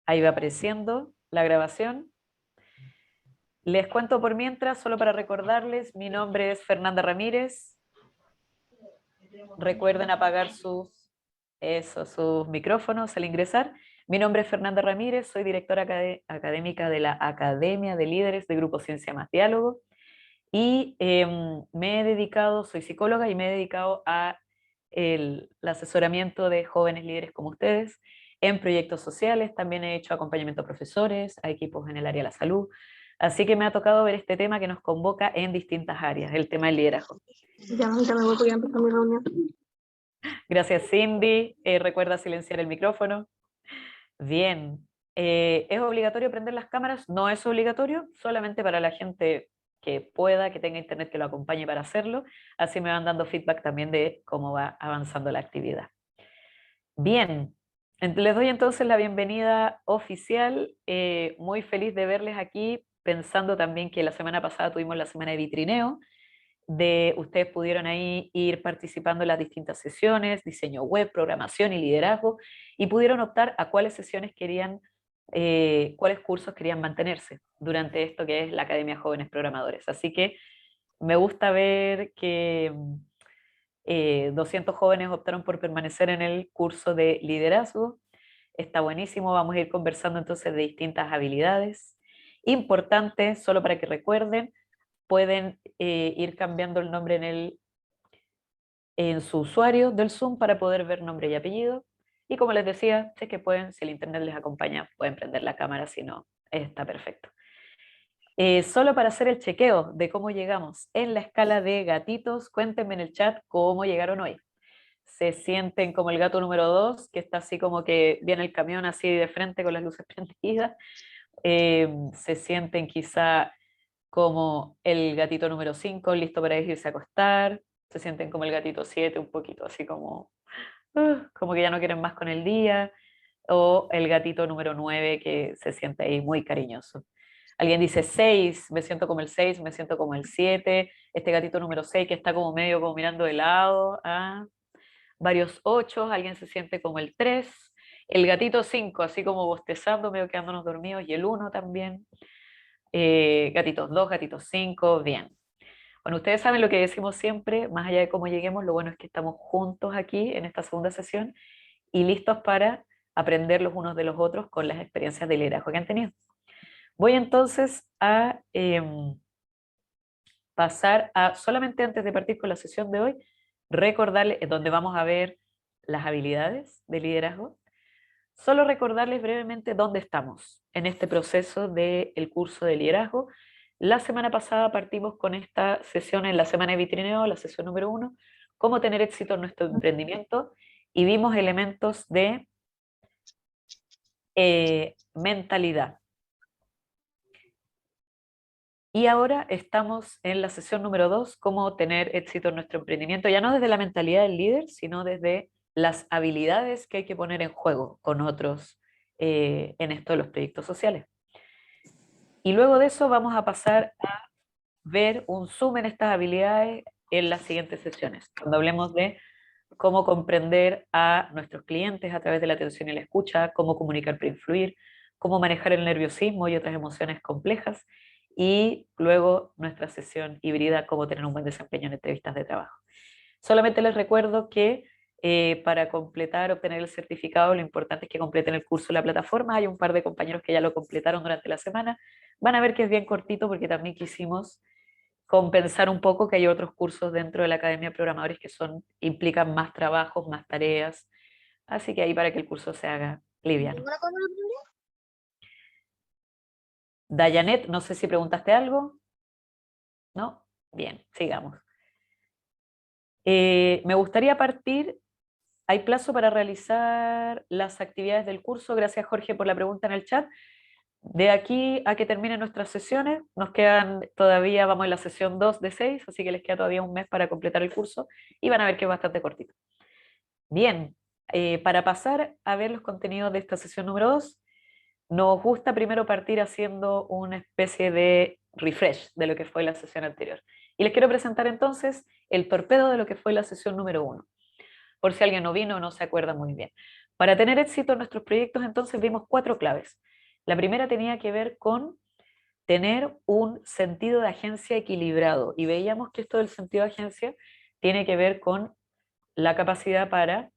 Ahí va apareciendo la grabación. Les cuento por mientras, solo para recordarles, mi nombre es Fernanda Ramírez. Recuerden apagar sus micrófonos al ingresar. Mi nombre es Fernanda Ramírez, soy directora académica de la Academia de Líderes de Grupo Ciencia Más Diálogo y me he dedicado, soy psicóloga y me he dedicado a el asesoramiento de jóvenes líderes como ustedes en proyectos sociales. También he hecho acompañamiento a profesores, a equipos en el área de la salud. Así que me ha tocado ver este tema que nos convoca en distintas áreas, el tema del liderazgo. Ya me voy, voy a empezar mi reunión. Gracias, Cindy. Recuerda silenciar el micrófono. Bien. ¿Es obligatorio prender las cámaras? No es obligatorio, solamente para la gente que pueda, que tenga internet que lo acompañe para hacerlo. Así me van dando feedback también de cómo va avanzando la actividad. Bien, les doy entonces la bienvenida oficial. Muy feliz de verles aquí, pensando también que la semana pasada tuvimos la semana de vitrineo, ustedes pudieron ahí ir participando en las distintas sesiones, diseño web, programación y liderazgo, y pudieron optar a cuáles sesiones querían, cuáles cursos querían mantenerse durante esto que es la Academia Jóvenes Programadores. Así que me gusta ver que 200 jóvenes optaron por permanecer en el curso de liderazgo. Está buenísimo, vamos a ir conversando entonces de distintas habilidades. Importante, solo para que recuerden, pueden ir cambiando el nombre en su usuario del Zoom para poder ver nombre y apellido. Y como les decía, si es que pueden, si el internet les acompaña, pueden prender la cámara, si no, está perfecto. Solo para hacer el chequeo de cómo llegamos en la escala de gatitos, cuéntenme en el chat cómo llegaron hoy. ¿Se sienten como el gato número 2, que está así como que viene el camión así de frente con las luces prendidas? ¿Se sienten quizá como el gatito número 5 listo para irse a acostar? ¿Se sienten como el gatito 7 un poquito así como que ya no quieren más con el día? ¿O el gatito número 9 que se siente ahí muy cariñoso? Alguien dice 6, me siento como el 6, me siento como el 7. Este gatito número 6 que está como medio como mirando de lado. ¿Ah? Varios 8, alguien se siente como el 3. El gatito 5 así como bostezando, medio quedándonos dormidos. Y el uno también. Gatitos 2, gatitos 5, bien. Bueno, ustedes saben lo que decimos siempre, más allá de cómo lleguemos, lo bueno es que estamos juntos aquí en esta segunda sesión y listos para aprender los unos de los otros con las experiencias de liderazgo que han tenido. Voy entonces a pasar a, solamente antes de partir con la sesión de hoy, recordarles, donde vamos a ver las habilidades de liderazgo, solo recordarles brevemente dónde estamos en este proceso del curso de liderazgo. La semana pasada partimos con esta sesión en la semana de vitrineo, la sesión número 1, cómo tener éxito en nuestro emprendimiento, y vimos elementos de mentalidad. Y ahora estamos en la sesión número 2, cómo tener éxito en nuestro emprendimiento, ya no desde la mentalidad del líder, sino desde las habilidades que hay que poner en juego con otros en esto de los proyectos sociales. Y luego de eso vamos a pasar a ver un zoom en estas habilidades en las siguientes sesiones, cuando hablemos de cómo comprender a nuestros clientes a través de la atención y la escucha, cómo comunicar para influir, cómo manejar el nerviosismo y otras emociones complejas, y luego nuestra sesión híbrida, cómo tener un buen desempeño en entrevistas de trabajo. Solamente les recuerdo que para completar, obtener el certificado, lo importante es que completen el curso en la plataforma. Hay un par de compañeros que ya lo completaron durante la semana. Van a ver que es bien cortito porque también quisimos compensar un poco que hay otros cursos dentro de la Academia de Programadores que implican más trabajos, más tareas. Así que ahí para que el curso se haga liviano. Dayanet, no sé si preguntaste algo. ¿No? Bien, sigamos. Me gustaría partir. Hay plazo para realizar las actividades del curso. Gracias, Jorge, por la pregunta en el chat. De aquí a que terminen nuestras sesiones, nos quedan todavía, vamos en la sesión 2 de 6, así que les queda todavía un mes para completar el curso y van a ver que es bastante cortito. Bien, para pasar a ver los contenidos de esta sesión número 2, nos gusta primero partir haciendo una especie de refresh de lo que fue la sesión anterior. Y les quiero presentar entonces el torpedo de lo que fue la sesión número 1, por si alguien no vino o no se acuerda muy bien. Para tener éxito en nuestros proyectos, entonces vimos 4 claves. La primera tenía que ver con tener un sentido de agencia equilibrado, y veíamos que esto del sentido de agencia tiene que ver con la capacidad para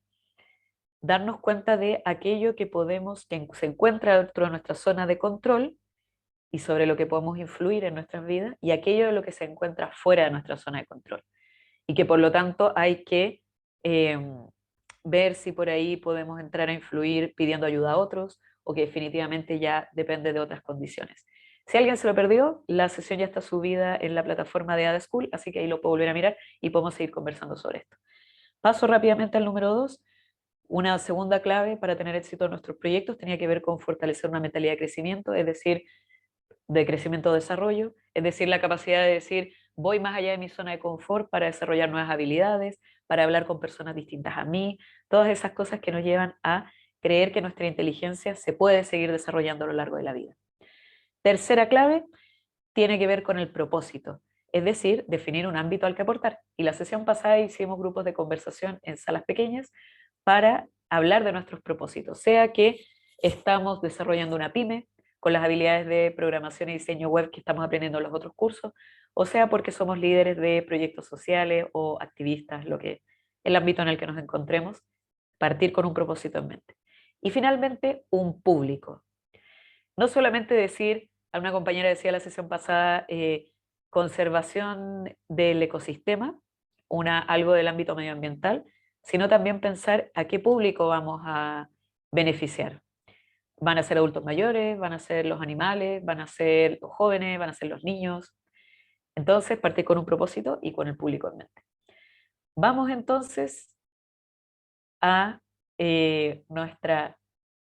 darnos cuenta de aquello que podemos, que se encuentra dentro de nuestra zona de control y sobre lo que podemos influir en nuestras vidas, y aquello de lo que se encuentra fuera de nuestra zona de control. Y que por lo tanto hay que eh, ver si por ahí podemos entrar a influir pidiendo ayuda a otros, o que definitivamente ya depende de otras condiciones. Si alguien se lo perdió, la sesión ya está subida en la plataforma de Ada School, así que ahí lo puedo volver a mirar y podemos seguir conversando sobre esto. Paso rápidamente al número 2. Una segunda clave para tener éxito en nuestros proyectos tenía que ver con fortalecer una mentalidad de crecimiento, es decir, de crecimiento-desarrollo, es decir, la capacidad de decir, voy más allá de mi zona de confort para desarrollar nuevas habilidades, para hablar con personas distintas a mí, todas esas cosas que nos llevan a creer que nuestra inteligencia se puede seguir desarrollando a lo largo de la vida. Tercera clave tiene que ver con el propósito, es decir, definir un ámbito al que aportar. Y la sesión pasada hicimos grupos de conversación en salas pequeñas para hablar de nuestros propósitos, sea que estamos desarrollando una pyme con las habilidades de programación y diseño web que estamos aprendiendo en los otros cursos, o sea porque somos líderes de proyectos sociales o activistas, lo que el ámbito en el que nos encontremos, partir con un propósito en mente. Y finalmente, un público. No solamente decir, a una compañera decía la sesión pasada, conservación del ecosistema, algo del ámbito medioambiental, sino también pensar a qué público vamos a beneficiar. Van a ser adultos mayores, van a ser los animales, van a ser los jóvenes, van a ser los niños. Entonces, partir con un propósito y con el público en mente. Vamos entonces a nuestra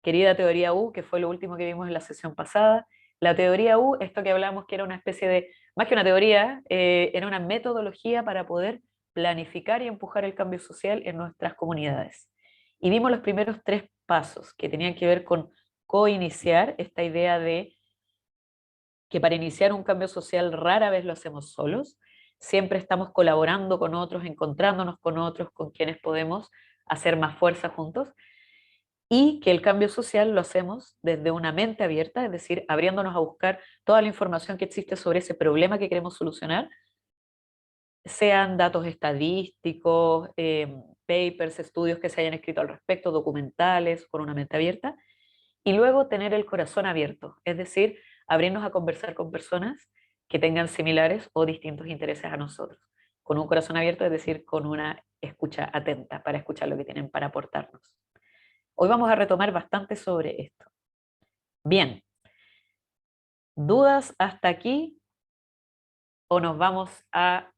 querida teoría U, que fue lo último que vimos en la sesión pasada. La teoría U, esto que hablamos que era una especie de, más que una teoría, era una metodología para poder planificar y empujar el cambio social en nuestras comunidades. Y vimos los primeros 3 pasos que tenían que ver con coiniciar, esta idea de que para iniciar un cambio social rara vez lo hacemos solos, siempre estamos colaborando con otros, encontrándonos con otros, con quienes podemos hacer más fuerza juntos, y que el cambio social lo hacemos desde una mente abierta, es decir, abriéndonos a buscar toda la información que existe sobre ese problema que queremos solucionar, sean datos estadísticos, papers, estudios que se hayan escrito al respecto, documentales, con una mente abierta, y luego tener el corazón abierto, es decir, abrirnos a conversar con personas que tengan similares o distintos intereses a nosotros. Con un corazón abierto, es decir, con una escucha atenta para escuchar lo que tienen para aportarnos. Hoy vamos a retomar bastante sobre esto. Bien, ¿dudas hasta aquí o nos vamos a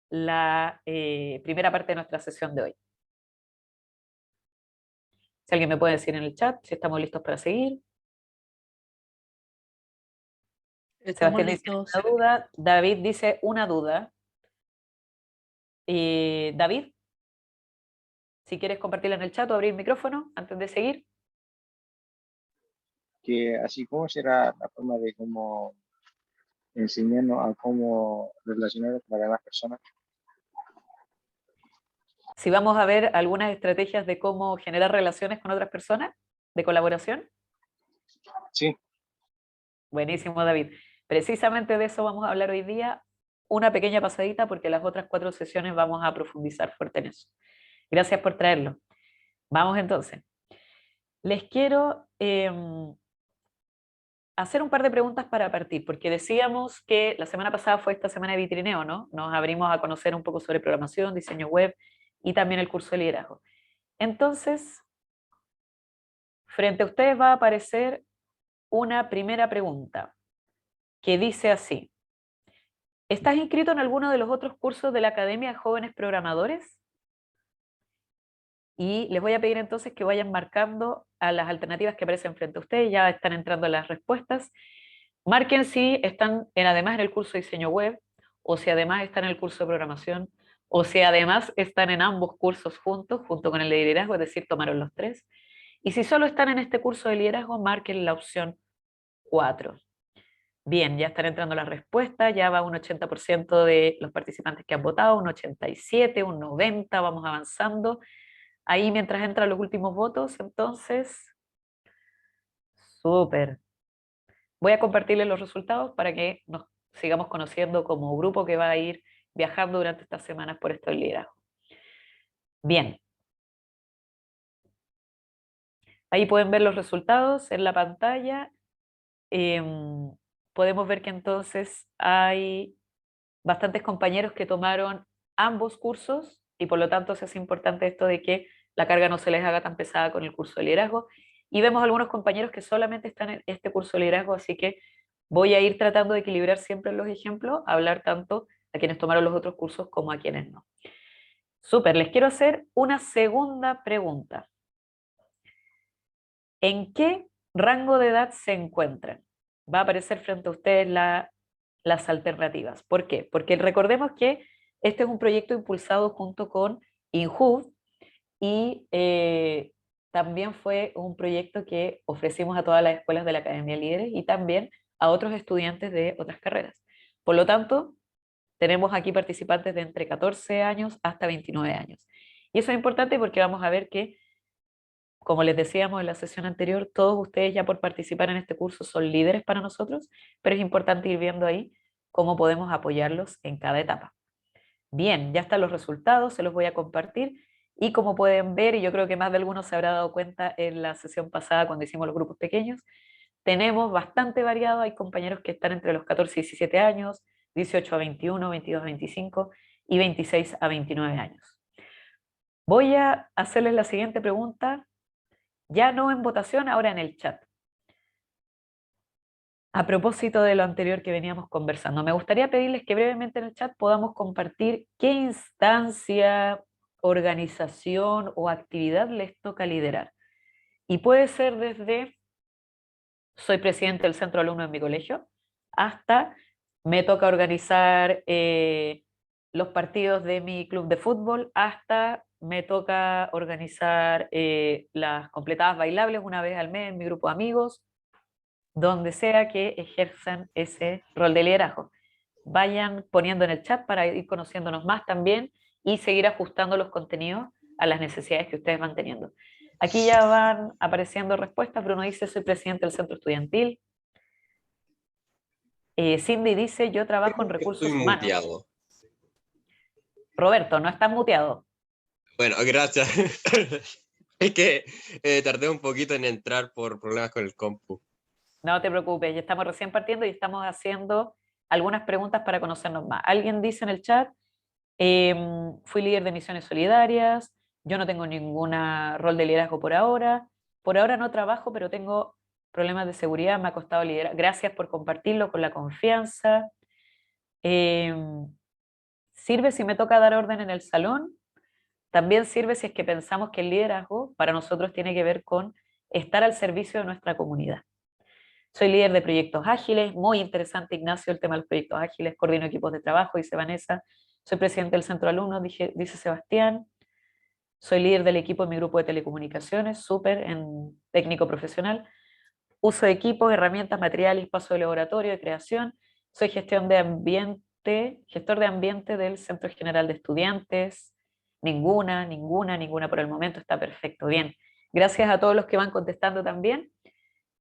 la primera parte de nuestra sesión de hoy? Si alguien me puede decir en el chat si estamos listos para seguir. Estamos Sebastián dice listos. una duda, David dice una duda. David, si quieres compartirla en el chat o abrir el micrófono antes de seguir. Que así como será la forma de cómo enseñarnos a cómo relacionarnos con las demás personas. Si vamos a ver algunas estrategias de cómo generar relaciones con otras personas, de colaboración. Sí, Buenísimo, David. Precisamente de eso vamos a hablar hoy día, una pequeña pasadita, porque las otras 4 sesiones vamos a profundizar fuerte en eso. Gracias por traerlo. Vamos entonces. Les quiero hacer un par de preguntas para partir, porque decíamos que la semana pasada fue esta semana de vitrineo, ¿no? Nos abrimos a conocer un poco sobre programación, diseño web y también el curso de liderazgo. Entonces, frente a ustedes va a aparecer una primera pregunta que dice así: ¿estás inscrito en alguno de los otros cursos de la Academia de Jóvenes Programadores? Y les voy a pedir entonces que vayan marcando a las alternativas que aparecen frente a ustedes. Ya están entrando las respuestas. Marquen si están además en el curso de diseño web, o si además están en el curso de programación, o si además están en ambos cursos juntos, junto con el de liderazgo, es decir, tomaron los 3. Y si solo están en este curso de liderazgo, marquen la opción 4. Bien, ya están entrando las respuestas, ya va un 80% de los participantes que han votado, un 87%, un 90%, vamos avanzando. Ahí mientras entran los últimos votos, entonces, súper. Voy a compartirles los resultados para que nos sigamos conociendo como grupo que va a ir viajando durante estas semanas por esto del liderazgo. Bien. Ahí pueden ver los resultados en la pantalla. Podemos ver que entonces hay bastantes compañeros que tomaron ambos cursos y por lo tanto es importante esto de que la carga no se les haga tan pesada con el curso de liderazgo. Y vemos algunos compañeros que solamente están en este curso de liderazgo, así que voy a ir tratando de equilibrar siempre los ejemplos, hablar tanto a quienes tomaron los otros cursos como a quienes no. Súper, les quiero hacer una segunda pregunta. ¿En qué rango de edad se encuentran? Va a aparecer frente a ustedes las alternativas. ¿Por qué? Porque recordemos que este es un proyecto impulsado junto con INJUV y también fue un proyecto que ofrecimos a todas las escuelas de la Academia Líderes y también a otros estudiantes de otras carreras. Por lo tanto, tenemos aquí participantes de entre 14 años hasta 29 años. Y eso es importante porque vamos a ver que, como les decíamos en la sesión anterior, todos ustedes ya por participar en este curso son líderes para nosotros, pero es importante ir viendo ahí cómo podemos apoyarlos en cada etapa. Bien, ya están los resultados, se los voy a compartir y como pueden ver, y yo creo que más de algunos se habrá dado cuenta en la sesión pasada cuando hicimos los grupos pequeños, tenemos bastante variado, hay compañeros que están entre los 14 y 17 años, 18 a 21, 22 a 25 y 26 a 29 años. Voy a hacerles la siguiente pregunta, ya no en votación, ahora en el chat. A propósito de lo anterior que veníamos conversando, me gustaría pedirles que brevemente en el chat podamos compartir qué instancia, organización o actividad les toca liderar. Y puede ser desde soy presidente del centro alumno en mi colegio, hasta me toca organizar los partidos de mi club de fútbol, hasta me toca organizar las completadas bailables una vez al mes en mi grupo de amigos, donde sea que ejerzan ese rol de liderazgo. Vayan poniendo en el chat para ir conociéndonos más también y seguir ajustando los contenidos a las necesidades que ustedes van teniendo. Aquí ya van apareciendo respuestas. Bruno dice, soy presidente del centro estudiantil. Cindy dice, yo trabajo en recursos Estoy humanos. muteado. Roberto, no estás muteado. Bueno, gracias. Es que tardé un poquito en entrar por problemas con el compu. No te preocupes, ya estamos recién partiendo y estamos haciendo algunas preguntas para conocernos más. Alguien dice en el chat, fui líder de misiones solidarias, yo no tengo ningún rol de liderazgo por ahora no trabajo, pero tengo problemas de seguridad, me ha costado liderar. Gracias por compartirlo con la confianza. ¿Sirve si me toca dar orden en el salón? También sirve si es que pensamos que el liderazgo para nosotros tiene que ver con estar al servicio de nuestra comunidad. Soy líder de proyectos ágiles, muy interesante Ignacio el tema de los proyectos ágiles, coordino equipos de trabajo, dice Vanessa. Soy presidente del centro de alumnos, dice Sebastián. Soy líder del equipo de mi grupo de telecomunicaciones, súper, en técnico profesional. Uso de equipos, herramientas, materiales, paso de laboratorio, de creación. Soy gestor de ambiente del Centro General de Estudiantes. Ninguna por el momento, está perfecto, bien. Gracias a todos los que van contestando también.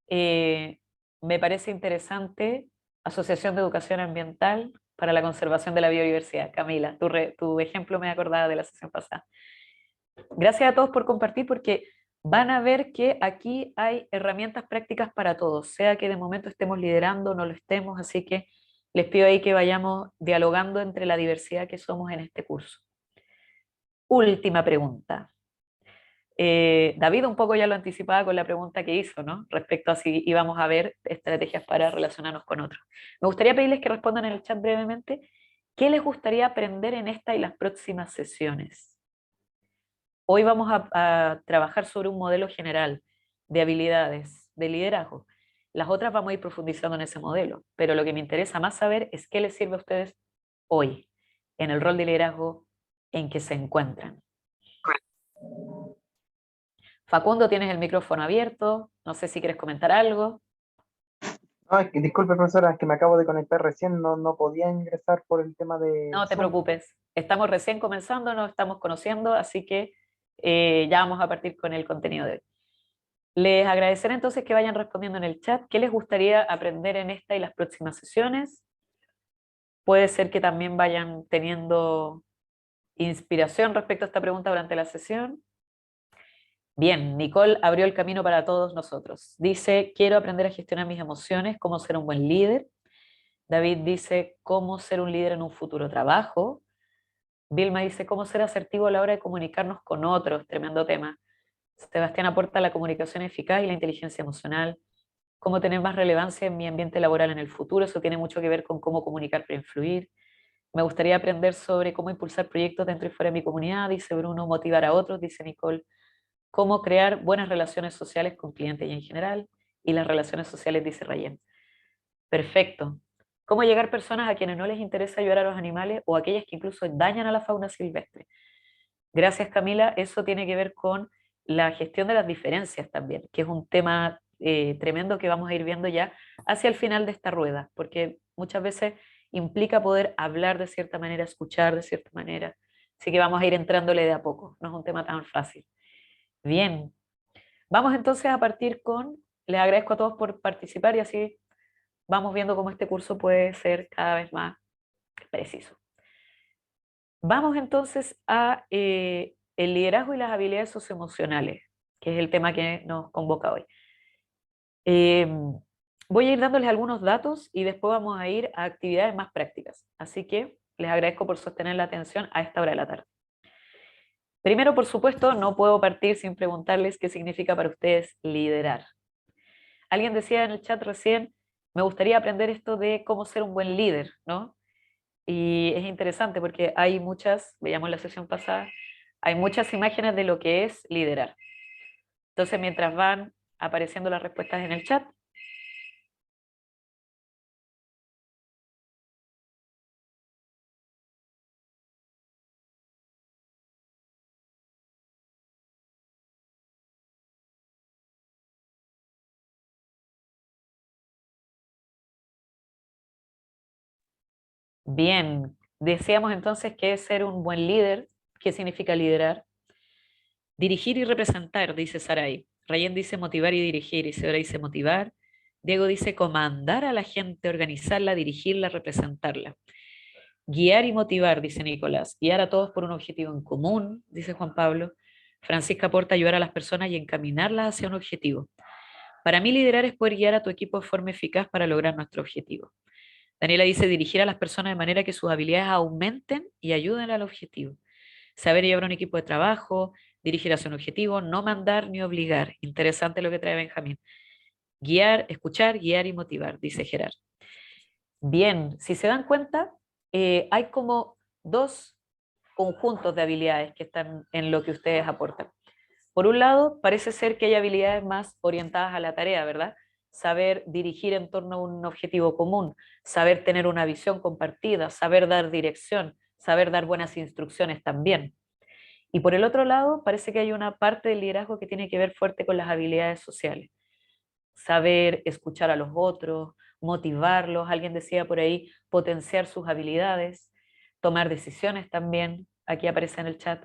Me parece interesante Asociación de Educación Ambiental para la Conservación de la Biodiversidad. Camila, tu ejemplo me acordaba de la sesión pasada. Gracias a todos por compartir porque van a ver que aquí hay herramientas prácticas para todos, sea que de momento estemos liderando o no lo estemos, así que les pido ahí que vayamos dialogando entre la diversidad que somos en este curso. Última pregunta. David un poco ya lo anticipaba con la pregunta que hizo, ¿no? Respecto a si íbamos a ver estrategias para relacionarnos con otros. Me gustaría pedirles que respondan en el chat brevemente qué les gustaría aprender en esta y las próximas sesiones. Hoy vamos a trabajar sobre un modelo general de habilidades, de liderazgo. Las otras vamos a ir profundizando en ese modelo, pero lo que me interesa más saber es qué les sirve a ustedes hoy, en el rol de liderazgo en que se encuentran. Facundo, tienes el micrófono abierto, no sé si quieres comentar algo. Ay, disculpe, profesora, es que me acabo de conectar recién, no podía ingresar por el tema de No te Zoom. preocupes, estamos recién comenzando, nos estamos conociendo, así que Ya vamos a partir con el contenido de hoy. Les agradeceré entonces que vayan respondiendo en el chat. ¿Qué les gustaría aprender en esta y las próximas sesiones? Puede ser que también vayan teniendo inspiración respecto a esta pregunta durante la sesión. Bien, Nicole abrió el camino para todos nosotros. Dice, quiero aprender a gestionar mis emociones, cómo ser un buen líder. David dice, cómo ser un líder en un futuro trabajo. Vilma dice, cómo ser asertivo a la hora de comunicarnos con otros. Tremendo tema. Sebastián aporta la comunicación eficaz y la inteligencia emocional. Cómo tener más relevancia en mi ambiente laboral en el futuro. Eso tiene mucho que ver con cómo comunicar para influir. Me gustaría aprender sobre cómo impulsar proyectos dentro y fuera de mi comunidad, dice Bruno. Motivar a otros, dice Nicole. Cómo crear buenas relaciones sociales con clientes y en general. Y las relaciones sociales, dice Rayen. Perfecto. Cómo llegar a personas a quienes no les interesa ayudar a los animales o aquellas que incluso dañan a la fauna silvestre. Gracias, Camila. Eso tiene que ver con la gestión de las diferencias también, que es un tema tremendo que vamos a ir viendo ya hacia el final de esta rueda, porque muchas veces implica poder hablar de cierta manera, escuchar de cierta manera. Así que vamos a ir entrándole de a poco, no es un tema tan fácil. Bien, vamos entonces a partir con, les agradezco a todos por participar y así vamos viendo cómo este curso puede ser cada vez más preciso. Vamos entonces a el liderazgo y las habilidades socioemocionales, que es el tema que nos convoca hoy. Voy a ir dándoles algunos datos y después vamos a ir a actividades más prácticas. Así que les agradezco por sostener la atención a esta hora de la tarde. Primero, por supuesto, no puedo partir sin preguntarles qué significa para ustedes liderar. Alguien decía en el chat recién, me gustaría aprender esto de cómo ser un buen líder, ¿no? Y es interesante porque hay muchas, veíamos la sesión pasada, hay muchas imágenes de lo que es liderar. Entonces, mientras van apareciendo las respuestas en el chat, bien, decíamos entonces que es ser un buen líder. ¿Qué significa liderar? Dirigir y representar, dice Saray. Rayen dice motivar y dirigir, y Seora dice motivar. Diego dice comandar a la gente, organizarla, dirigirla, representarla. Guiar y motivar, dice Nicolás. Guiar a todos por un objetivo en común, dice Juan Pablo. Francisca aporta ayudar a las personas y encaminarlas hacia un objetivo. Para mí liderar es poder guiar a tu equipo de forma eficaz para lograr nuestro objetivo. Daniela dice dirigir a las personas de manera que sus habilidades aumenten y ayuden al objetivo. Saber llevar un equipo de trabajo, dirigir hacia un objetivo, no mandar ni obligar. Interesante lo que trae Benjamín. Guiar, escuchar, guiar y motivar, dice Gerard. Bien, si se dan cuenta, hay como dos conjuntos de habilidades que están en lo que ustedes aportan. Por un lado, parece ser que hay habilidades más orientadas a la tarea, ¿verdad? Saber dirigir en torno a un objetivo común, saber tener una visión compartida, saber dar dirección, saber dar buenas instrucciones también. Y por el otro lado, parece que hay una parte del liderazgo que tiene que ver fuerte con las habilidades sociales. Saber escuchar a los otros, motivarlos, alguien decía por ahí, potenciar sus habilidades, tomar decisiones también, aquí aparece en el chat.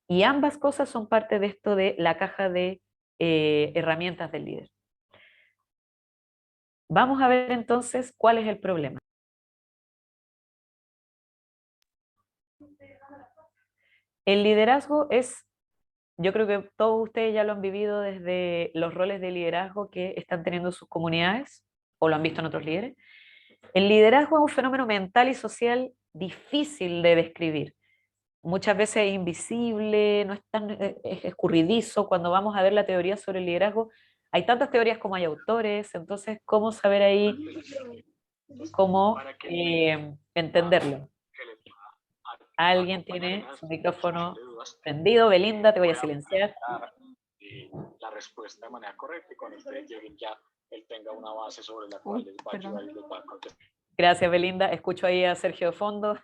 Y ambas cosas son parte de esto de la caja de herramientas del líder. Vamos a ver entonces cuál es el problema. El liderazgo es, yo creo que todos ustedes ya lo han vivido desde los roles de liderazgo que están teniendo sus comunidades o lo han visto en otros líderes. El liderazgo es un fenómeno mental y social difícil de describir. Muchas veces es invisible, no es tan es escurridizo. Cuando vamos a ver la teoría sobre el liderazgo, hay tantas teorías como hay autores, entonces, ¿cómo saber ahí cómo entenderlo? Alguien tiene su micrófono prendido. Belinda, te voy a silenciar. La respuesta de manera correcta y cuando ustedes lleguen ya él tenga una base sobre la cual les va a ayudar y les va a contestar. Gracias, Belinda. Escucho ahí a Sergio de fondo.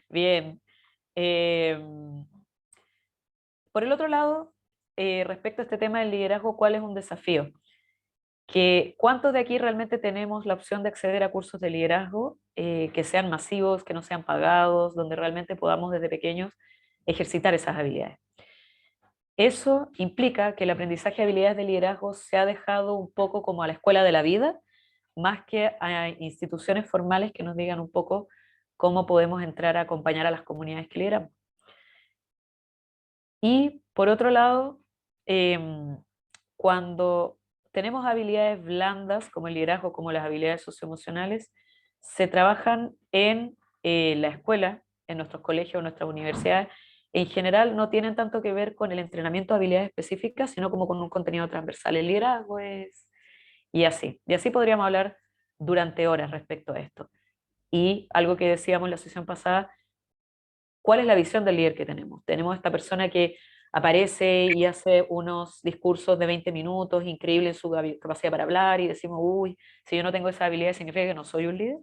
Bien. Por el otro lado, respecto a este tema del liderazgo, ¿cuál es un desafío? ¿Cuántos de aquí realmente tenemos la opción de acceder a cursos de liderazgo que sean masivos, que no sean pagados, donde realmente podamos desde pequeños ejercitar esas habilidades? Eso implica que el aprendizaje de habilidades de liderazgo se ha dejado un poco como a la escuela de la vida, más que a instituciones formales que nos digan un poco cómo podemos entrar a acompañar a las comunidades que lideramos. Y por otro lado, cuando tenemos habilidades blandas como el liderazgo, como las habilidades socioemocionales, se trabajan en la escuela, en nuestros colegios, en nuestras universidades. En general no tienen tanto que ver con el entrenamiento de habilidades específicas, sino como con un contenido transversal. El liderazgo es... Y así podríamos hablar durante horas respecto a esto. Y algo que decíamos en la sesión pasada, ¿cuál es la visión del líder que tenemos? Tenemos esta persona que aparece y hace unos discursos de 20 minutos, increíble en su capacidad para hablar, y decimos, uy, si yo no tengo esa habilidad, significa que no soy un líder.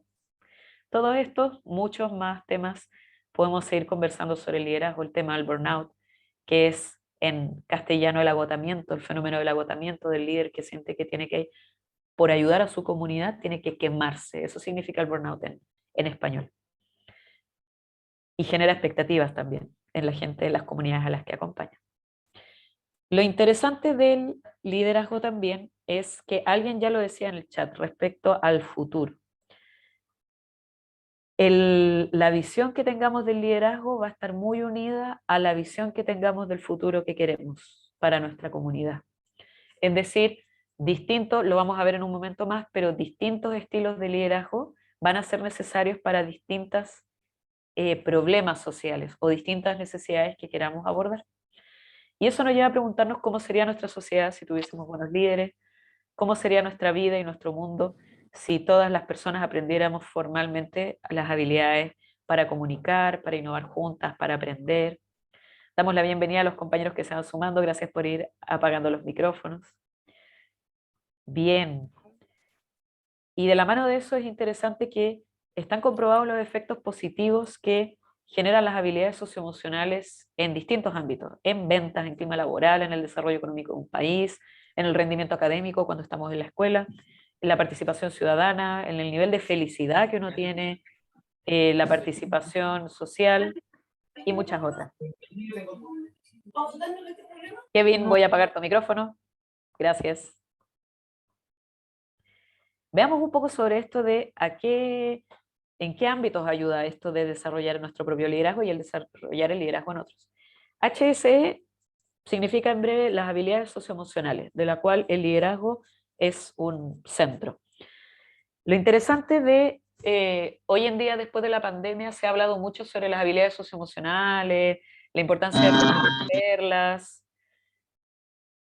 Todos estos, muchos más temas, podemos seguir conversando sobre el liderazgo, el tema del burnout, que es en castellano el agotamiento, el fenómeno del agotamiento del líder que siente que tiene que, por ayudar a su comunidad, tiene que quemarse. Eso significa el burnout en español. Y genera expectativas también en la gente de las comunidades a las que acompaña. Lo interesante del liderazgo también es que alguien ya lo decía en el chat respecto al futuro. La visión que tengamos del liderazgo va a estar muy unida a la visión que tengamos del futuro que queremos para nuestra comunidad. Es decir, distintos, lo vamos a ver en un momento más, pero distintos estilos de liderazgo van a ser necesarios para distintos problemas sociales o distintas necesidades que queramos abordar. Y eso nos lleva a preguntarnos cómo sería nuestra sociedad si tuviésemos buenos líderes, cómo sería nuestra vida y nuestro mundo si todas las personas aprendiéramos formalmente las habilidades para comunicar, para innovar juntas, para aprender. Damos la bienvenida a los compañeros que se van sumando. Gracias por ir apagando los micrófonos. Bien. Y de la mano de eso es interesante que están comprobados los efectos positivos que generan las habilidades socioemocionales en distintos ámbitos, en ventas, en clima laboral, en el desarrollo económico de un país, en el rendimiento académico cuando estamos en la escuela, en la participación ciudadana, en el nivel de felicidad que uno tiene, la participación social y muchas otras. Kevin, voy a apagar tu micrófono. Gracias. Veamos un poco sobre esto de en qué ámbitos ayuda esto de desarrollar nuestro propio liderazgo y el desarrollar el liderazgo en otros. HSE significa en breve las habilidades socioemocionales, de la cual el liderazgo es un centro. Lo interesante de hoy en día, después de la pandemia, se ha hablado mucho sobre las habilidades socioemocionales, la importancia de conocerlas.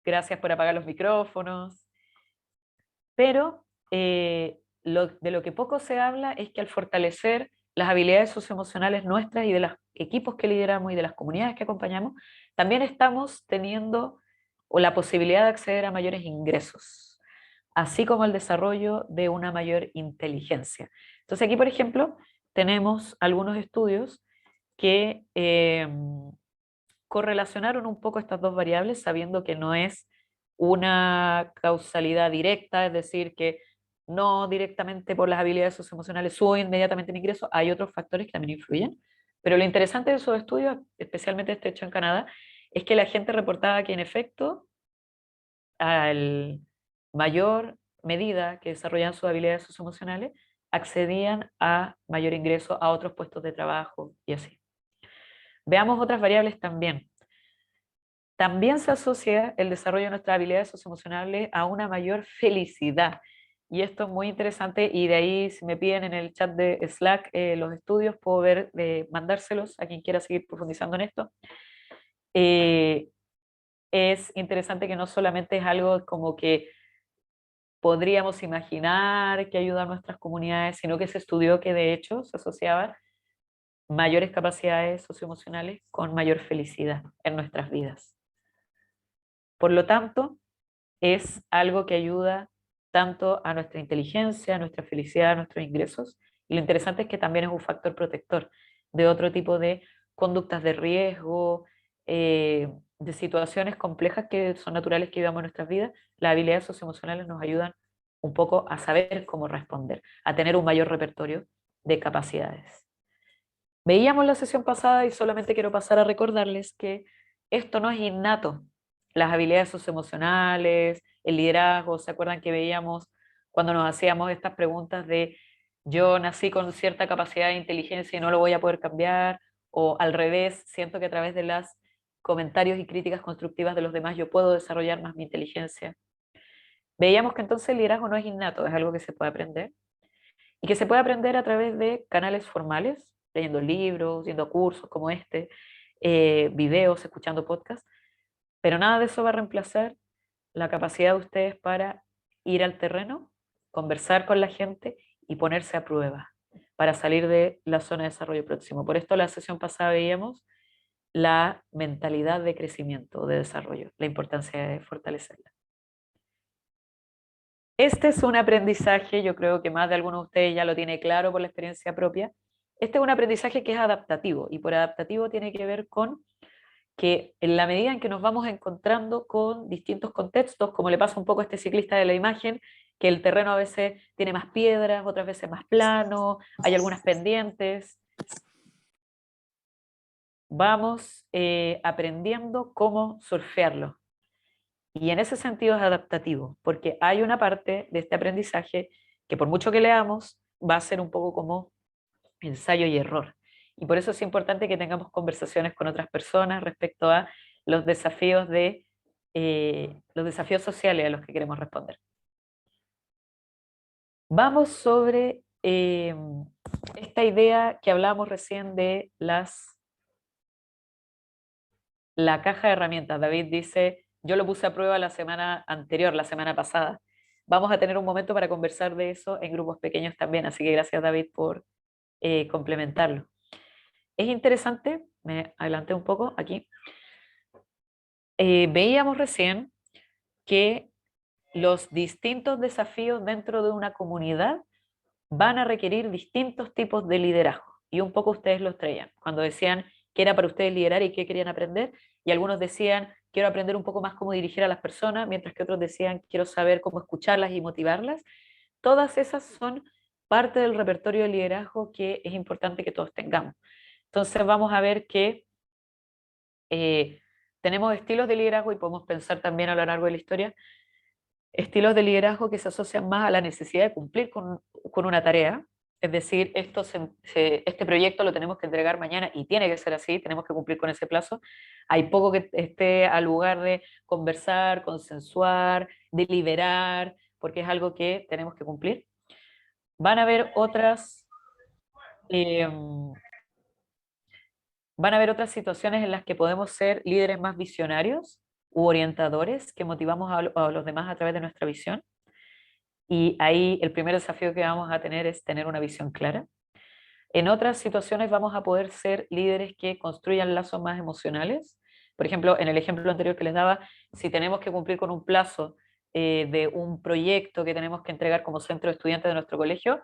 Gracias por apagar los micrófonos. Pero de lo que poco se habla es que al fortalecer las habilidades socioemocionales nuestras y de los equipos que lideramos y de las comunidades que acompañamos, también estamos teniendo la posibilidad de acceder a mayores ingresos, así como el desarrollo de una mayor inteligencia. Entonces aquí, por ejemplo, tenemos algunos estudios que correlacionaron un poco estas dos variables, sabiendo que no es una causalidad directa, es decir, que no directamente por las habilidades socioemocionales sube inmediatamente mi ingreso, hay otros factores que también influyen, pero lo interesante de esos estudios, especialmente este hecho en Canadá, es que la gente reportaba que en efecto, al mayor medida que desarrollaban sus habilidades socioemocionales, accedían a mayor ingreso a otros puestos de trabajo y así. Veamos otras variables también. También se asocia el desarrollo de nuestras habilidades socioemocionales a una mayor felicidad. Y esto es muy interesante y de ahí si me piden en el chat de Slack los estudios, puedo ver, mandárselos a quien quiera seguir profundizando en esto. Es interesante que no solamente es algo como que podríamos imaginar que ayuda a nuestras comunidades, sino que se estudió que de hecho se asociaba mayores capacidades socioemocionales con mayor felicidad en nuestras vidas. Por lo tanto, es algo que ayuda tanto a nuestra inteligencia, a nuestra felicidad, a nuestros ingresos, y lo interesante es que también es un factor protector de otro tipo de conductas de riesgo, de situaciones complejas que son naturales que vivamos en nuestras vidas. Las habilidades socioemocionales nos ayudan un poco a saber cómo responder, a tener un mayor repertorio de capacidades. Veíamos la sesión pasada y solamente quiero pasar a recordarles que esto no es innato las habilidades socioemocionales, el liderazgo. ¿Se acuerdan que veíamos cuando nos hacíamos estas preguntas de yo nací con cierta capacidad de inteligencia y no lo voy a poder cambiar? O al revés, siento que a través de los comentarios y críticas constructivas de los demás yo puedo desarrollar más mi inteligencia. Veíamos que entonces el liderazgo no es innato, es algo que se puede aprender y que se puede aprender a través de canales formales, leyendo libros, yendo a cursos como este, videos, escuchando podcasts, pero nada de eso va a reemplazar la capacidad de ustedes para ir al terreno, conversar con la gente y ponerse a prueba para salir de la zona de desarrollo próximo. Por esto la sesión pasada veíamos la mentalidad de crecimiento, de desarrollo, la importancia de fortalecerla. Este es un aprendizaje, yo creo que más de alguno de ustedes ya lo tiene claro por la experiencia propia. Este es un aprendizaje que es adaptativo, y por adaptativo tiene que ver con que en la medida en que nos vamos encontrando con distintos contextos, como le pasa un poco a este ciclista de la imagen, que el terreno a veces tiene más piedras, otras veces más plano, hay algunas pendientes, vamos aprendiendo cómo surfearlo. Y en ese sentido es adaptativo, porque hay una parte de este aprendizaje que por mucho que leamos, va a ser un poco como ensayo y error. Y por eso es importante que tengamos conversaciones con otras personas respecto a los desafíos sociales a los que queremos responder. Vamos sobre esta idea que hablábamos recién de la caja de herramientas. David dice, yo lo puse a prueba la semana anterior, la semana pasada. Vamos a tener un momento para conversar de eso en grupos pequeños también, así que gracias David por complementarlo. Es interesante, me adelanté un poco aquí, veíamos recién que los distintos desafíos dentro de una comunidad van a requerir distintos tipos de liderazgo, y un poco ustedes los traían, cuando decían qué era para ustedes liderar y qué querían aprender, y algunos decían quiero aprender un poco más cómo dirigir a las personas, mientras que otros decían quiero saber cómo escucharlas y motivarlas. Todas esas son parte del repertorio de liderazgo que es importante que todos tengamos. Entonces vamos a ver que tenemos estilos de liderazgo y podemos pensar también a lo largo de la historia, estilos de liderazgo que se asocian más a la necesidad de cumplir con una tarea, es decir, este proyecto lo tenemos que entregar mañana y tiene que ser así, tenemos que cumplir con ese plazo. Hay poco que esté al lugar de conversar, consensuar, deliberar, porque es algo que tenemos que cumplir. Van a haber otras situaciones en las que podemos ser líderes más visionarios u orientadores, que motivamos a los demás a través de nuestra visión. Y ahí el primer desafío que vamos a tener es tener una visión clara. En otras situaciones vamos a poder ser líderes que construyan lazos más emocionales. Por ejemplo, en el ejemplo anterior que les daba, si tenemos que cumplir con un plazo de un proyecto que tenemos que entregar como centro de estudiantes de nuestro colegio,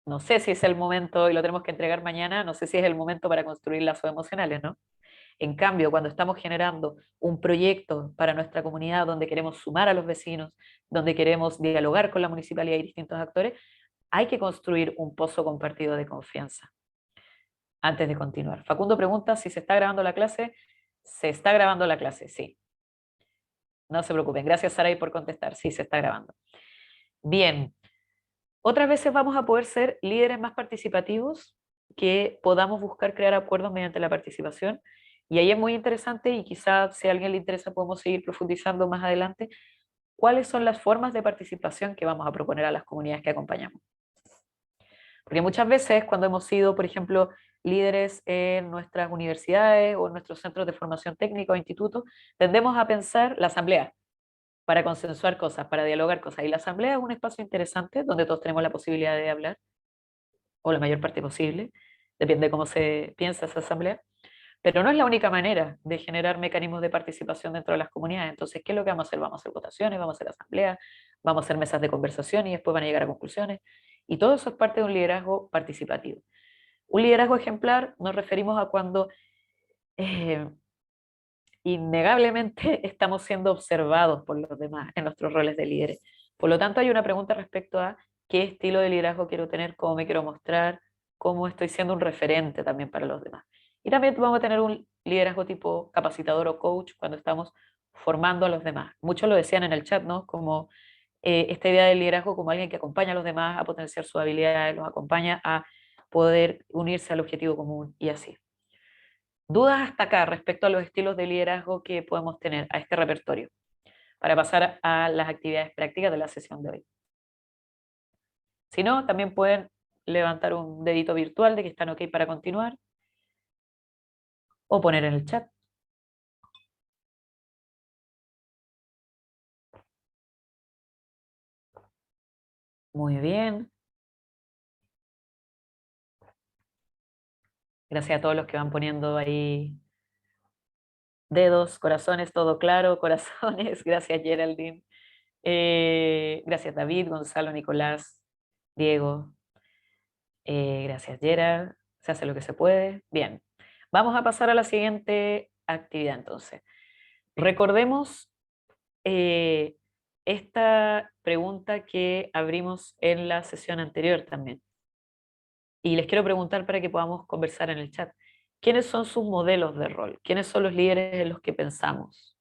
no sé si es el momento y lo tenemos que entregar mañana, no sé si es el momento para construir lazos emocionales, ¿no? En cambio, cuando estamos generando un proyecto para nuestra comunidad donde queremos sumar a los vecinos, donde queremos dialogar con la municipalidad y distintos actores, hay que construir un pozo compartido de confianza. Antes de continuar, Facundo pregunta si se está grabando la clase. Se está grabando la clase, sí. No se preocupen. Gracias, Saray, por contestar. Sí, se está grabando. Bien. Otras veces vamos a poder ser líderes más participativos, que podamos buscar crear acuerdos mediante la participación. Y ahí es muy interesante, y quizás si a alguien le interesa podemos seguir profundizando más adelante, cuáles son las formas de participación que vamos a proponer a las comunidades que acompañamos. Porque muchas veces cuando hemos sido, por ejemplo, líderes en nuestras universidades o en nuestros centros de formación técnica o institutos, tendemos a pensar la asamblea para consensuar cosas, para dialogar cosas. Y la asamblea es un espacio interesante donde todos tenemos la posibilidad de hablar, o la mayor parte posible, depende de cómo se piensa esa asamblea, pero no es la única manera de generar mecanismos de participación dentro de las comunidades. Entonces, ¿qué es lo que vamos a hacer? Vamos a hacer votaciones, vamos a hacer asambleas, vamos a hacer mesas de conversación y después van a llegar a conclusiones. Y todo eso es parte de un liderazgo participativo. Un liderazgo ejemplar nos referimos a cuando innegablemente estamos siendo observados por los demás en nuestros roles de líderes. Por lo tanto, hay una pregunta respecto a qué estilo de liderazgo quiero tener, cómo me quiero mostrar, cómo estoy siendo un referente también para los demás. Y también vamos a tener un liderazgo tipo capacitador o coach cuando estamos formando a los demás. Muchos lo decían en el chat, ¿no? Como esta idea del liderazgo como alguien que acompaña a los demás a potenciar sus habilidades, los acompaña a poder unirse al objetivo común y así. ¿Dudas hasta acá respecto a los estilos de liderazgo que podemos tener a este repertorio? Para pasar a las actividades prácticas de la sesión de hoy. Si no, también pueden levantar un dedito virtual de que están ok para continuar o poner en el chat. Muy bien. Gracias a todos los que van poniendo ahí dedos, corazones, todo claro, corazones. Gracias, Geraldine. Gracias, David, Gonzalo, Nicolás, Diego. Gracias, Gerald. Se hace lo que se puede. Bien. Vamos a pasar a la siguiente actividad, entonces. Recordemos esta pregunta que abrimos en la sesión anterior también. Y les quiero preguntar para que podamos conversar en el chat. ¿Quiénes son sus modelos de rol? ¿Quiénes son los líderes en los que pensamos?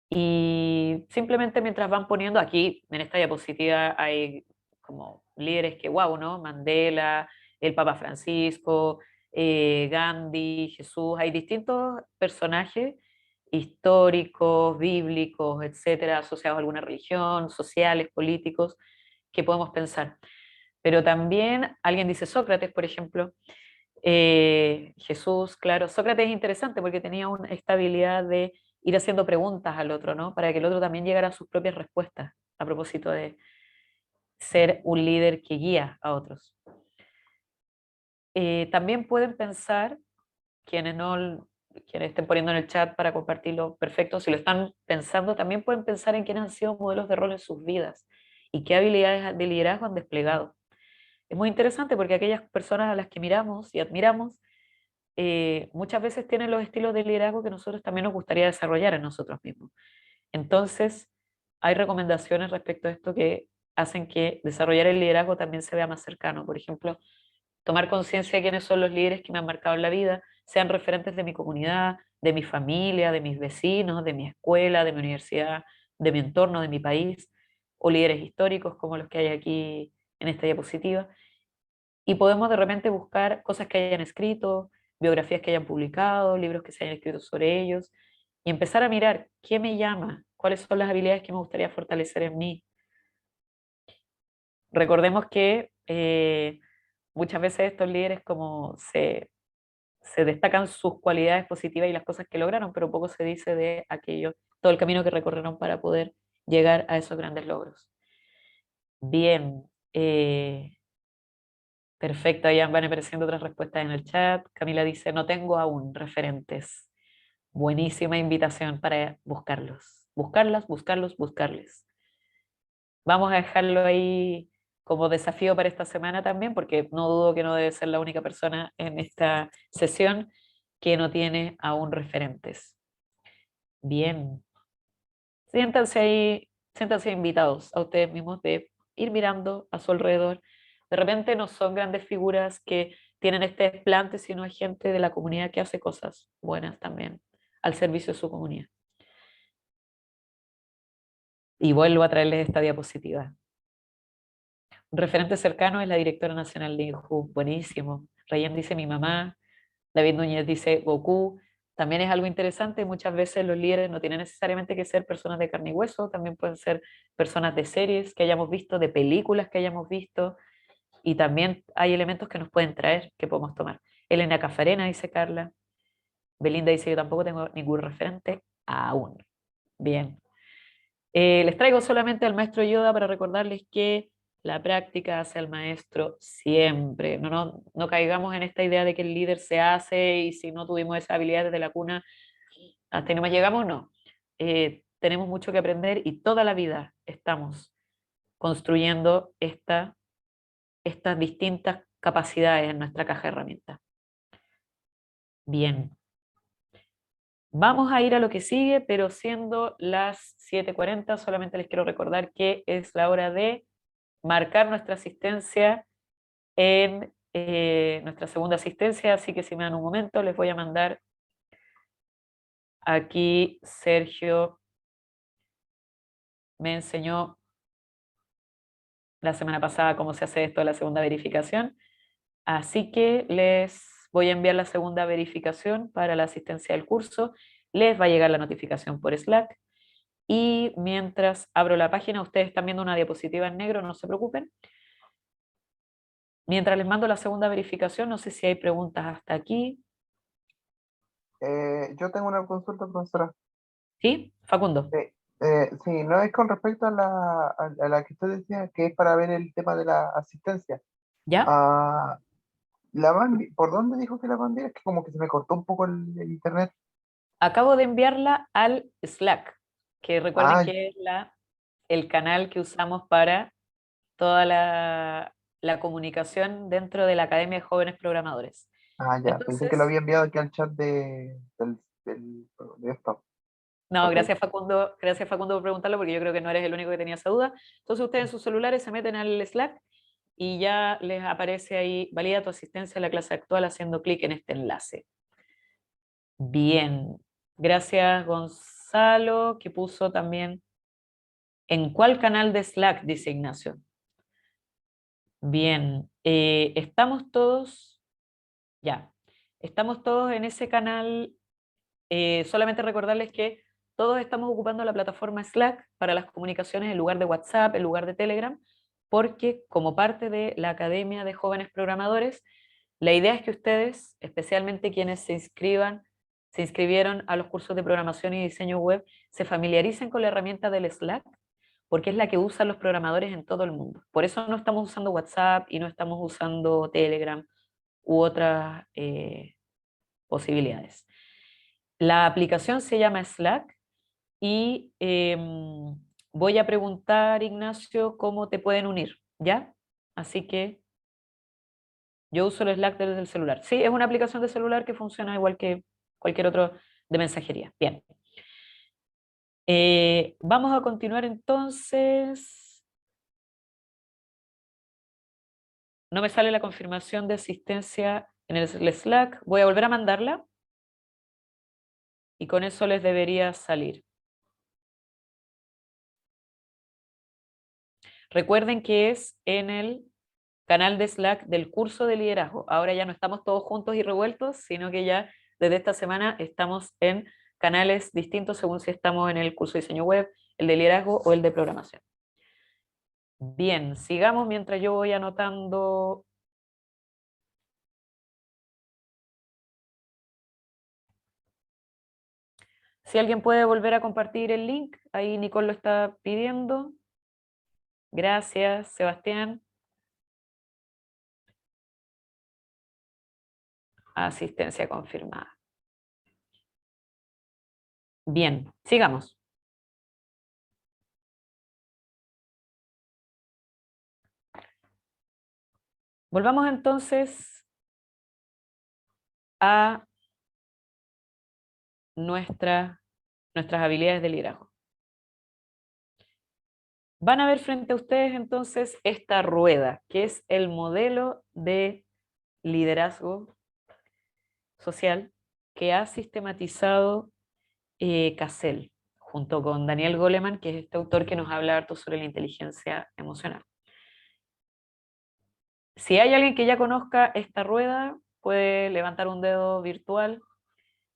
Y simplemente mientras van poniendo aquí, en esta diapositiva hay como líderes que, wow, ¿no? Mandela, el Papa Francisco, Gandhi, Jesús, hay distintos personajes históricos, bíblicos, etcétera, asociados a alguna religión, sociales, políticos, que podemos pensar. Pero también alguien dice Sócrates, por ejemplo, Jesús, claro, Sócrates es interesante porque tenía esta habilidad de ir haciendo preguntas al otro, ¿no? Para que el otro también llegara a sus propias respuestas, a propósito de ser un líder que guía a otros. También pueden pensar, quienes estén poniendo en el chat para compartirlo, perfecto, si lo están pensando, también pueden pensar en quiénes han sido modelos de rol en sus vidas y qué habilidades de liderazgo han desplegado. Es muy interesante porque aquellas personas a las que miramos y admiramos muchas veces tienen los estilos de liderazgo que nosotros también nos gustaría desarrollar en nosotros mismos. Entonces, hay recomendaciones respecto a esto que hacen que desarrollar el liderazgo también se vea más cercano. Por ejemplo, tomar conciencia de quiénes son los líderes que me han marcado en la vida, sean referentes de mi comunidad, de mi familia, de mis vecinos, de mi escuela, de mi universidad, de mi entorno, de mi país, o líderes históricos como los que hay aquí en esta diapositiva. Y podemos de repente buscar cosas que hayan escrito, biografías que hayan publicado, libros que se hayan escrito sobre ellos, y empezar a mirar qué me llama, cuáles son las habilidades que me gustaría fortalecer en mí. Recordemos que muchas veces estos líderes como se destacan sus cualidades positivas y las cosas que lograron, pero poco se dice de aquello, todo el camino que recorrieron para poder llegar a esos grandes logros. Bien, perfecto, ya van apareciendo otras respuestas en el chat. Camila dice, no tengo aún referentes. Buenísima invitación para buscarlos. Buscarlas, buscarlos, buscarles. Vamos a dejarlo ahí como desafío para esta semana también, porque no dudo que no debe ser la única persona en esta sesión que no tiene aún referentes. Bien. Siéntanse ahí, siéntanse invitados a ustedes mismos de ir mirando a su alrededor. De repente no son grandes figuras que tienen este desplante, sino hay gente de la comunidad que hace cosas buenas también al servicio de su comunidad. Y vuelvo a traerles esta diapositiva. Un referente cercano es la directora nacional de INJU. Buenísimo. Rayen dice mi mamá. David Núñez dice Goku. También es algo interesante, muchas veces los líderes no tienen necesariamente que ser personas de carne y hueso, también pueden ser personas de series que hayamos visto, de películas que hayamos visto, y también hay elementos que nos pueden traer, que podemos tomar. Elena Cafarena, dice Carla. Belinda dice, yo tampoco tengo ningún referente aún. Bien. Les traigo solamente al maestro Yoda para recordarles que la práctica hace al maestro siempre. No caigamos en esta idea de que el líder se hace y si no tuvimos esa habilidad desde la cuna, hasta ahí nomás llegamos, no. Tenemos mucho que aprender y toda la vida estamos construyendo estas distintas capacidades en nuestra caja de herramientas. Bien. Vamos a ir a lo que sigue, pero siendo las 7:40, solamente les quiero recordar que es la hora de marcar nuestra asistencia en nuestra segunda asistencia, así que si me dan un momento les voy a mandar aquí Sergio me enseñó la semana pasada cómo se hace esto de la segunda verificación. Así que les voy a enviar la segunda verificación para la asistencia del curso. Les va a llegar la notificación por Slack. Y mientras abro la página, ustedes están viendo una diapositiva en negro, no se preocupen. Mientras les mando la segunda verificación, no sé si hay preguntas hasta aquí. Yo tengo una consulta, profesora. ¿Sí? Facundo. Sí, no es con respecto a a la que usted decía, que es para ver el tema de la asistencia. ¿Ya? Ah, ¿por dónde dijo que la mandé? Es que como que se me cortó un poco el internet. Acabo de enviarla al Slack, que recuerden Ah, que es el canal que usamos para toda la comunicación dentro de la Academia de Jóvenes Programadores. ya, pensé que lo Entonces, había enviado aquí al chat de esto. no, Ok. gracias Facundo por preguntarlo, porque yo creo que no eres el único que tenía esa duda. Entonces ustedes en sus celulares se meten al Slack y ya les aparece ahí, valida tu asistencia a la clase actual haciendo clic en este enlace. Bien, gracias Gonzalo, que puso también, ¿en cuál canal de Slack? Dice Ignacio. Bien, estamos todos, ya, estamos todos en ese canal. Solamente recordarles que todos estamos ocupando la plataforma Slack para las comunicaciones en lugar de WhatsApp, en lugar de Telegram, porque como parte de la Academia de Jóvenes Programadores, la idea es que ustedes, especialmente quienes se inscribieron a los cursos de programación y diseño web, se familiaricen con la herramienta del Slack, porque es la que usan los programadores en todo el mundo. Por eso no estamos usando WhatsApp y no estamos usando Telegram u otras posibilidades. La aplicación se llama Slack y voy a preguntar, Ignacio, cómo te pueden unir, ¿ya? Así que yo uso el Slack desde el celular. Sí, es una aplicación de celular que funciona igual que cualquier otro de mensajería. Bien. Vamos a continuar entonces. No me sale la confirmación de asistencia en el Slack. Voy a volver a mandarla y con eso les debería salir. Recuerden que es en el canal de Slack del curso de liderazgo. Ahora ya no estamos todos juntos y revueltos, sino que ya desde esta semana estamos en canales distintos según si estamos en el curso de diseño web, el de liderazgo o el de programación. Bien, sigamos mientras yo voy anotando. Si alguien puede volver a compartir el link, ahí Nicole lo está pidiendo. Gracias, Sebastián. Asistencia confirmada. Bien, sigamos. Volvamos entonces a nuestras habilidades de liderazgo. Van a ver frente a ustedes entonces esta rueda, que es el modelo de liderazgo social que ha sistematizado Cassell, junto con Daniel Goleman, que es este autor que nos habla harto sobre la inteligencia emocional. Si hay alguien que ya conozca esta rueda, puede levantar un dedo virtual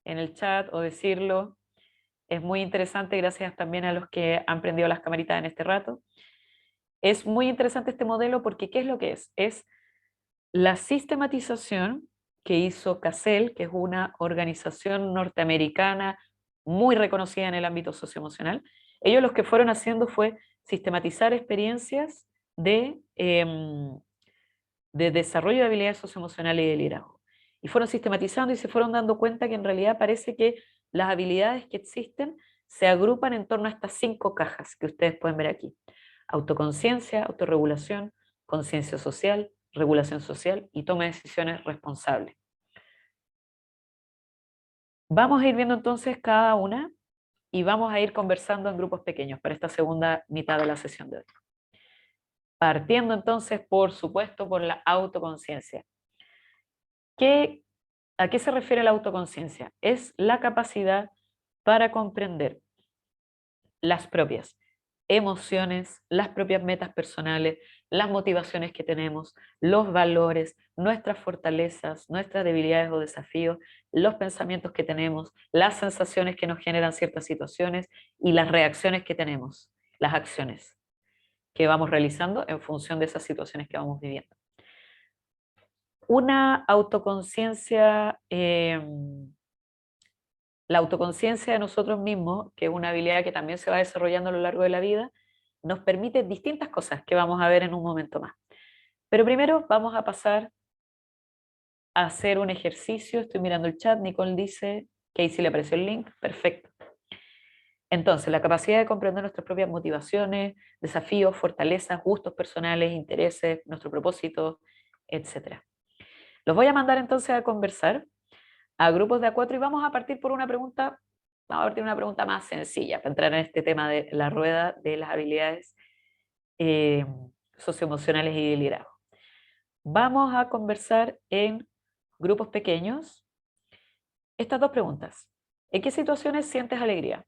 en el chat o decirlo. Es muy interesante, gracias también a los que han prendido las camaritas en este rato. Es muy interesante este modelo porque ¿qué es lo que es? Es la sistematización que hizo Cassell, que es una organización norteamericana muy reconocida en el ámbito socioemocional. Ellos lo que fueron haciendo fue sistematizar experiencias de desarrollo de habilidades socioemocionales y de liderazgo. Y fueron sistematizando y se fueron dando cuenta que en realidad parece que las habilidades que existen se agrupan en torno a estas 5 cajas que ustedes pueden ver aquí. Autoconciencia, autorregulación, conciencia social, regulación social y toma de decisiones responsables. Vamos a ir viendo entonces cada una y vamos a ir conversando en grupos pequeños para esta segunda mitad de la sesión de hoy. Partiendo entonces, por supuesto, por la autoconciencia. ¿A qué se refiere la autoconciencia? Es la capacidad para comprender las propias emociones, las propias metas personales, las motivaciones que tenemos, los valores, nuestras fortalezas, nuestras debilidades o desafíos, los pensamientos que tenemos, las sensaciones que nos generan ciertas situaciones y las reacciones que tenemos, las acciones que vamos realizando en función de esas situaciones que vamos viviendo. Una autoconciencia, la autoconciencia de nosotros mismos, que es una habilidad que también se va desarrollando a lo largo de la vida, nos permite distintas cosas que vamos a ver en un momento más. Pero primero vamos a pasar a hacer un ejercicio. Estoy mirando el chat, Nicole dice que ahí sí le apareció el link, perfecto. Entonces, la capacidad de comprender nuestras propias motivaciones, desafíos, fortalezas, gustos personales, intereses, nuestro propósito, etc. Los voy a mandar entonces a conversar a grupos de A4 y vamos a partir por una pregunta, vamos a partir una pregunta más sencilla para entrar en este tema de la rueda de las habilidades socioemocionales y de liderazgo. Vamos a conversar en grupos pequeños estas dos preguntas. ¿En qué situaciones sientes alegría?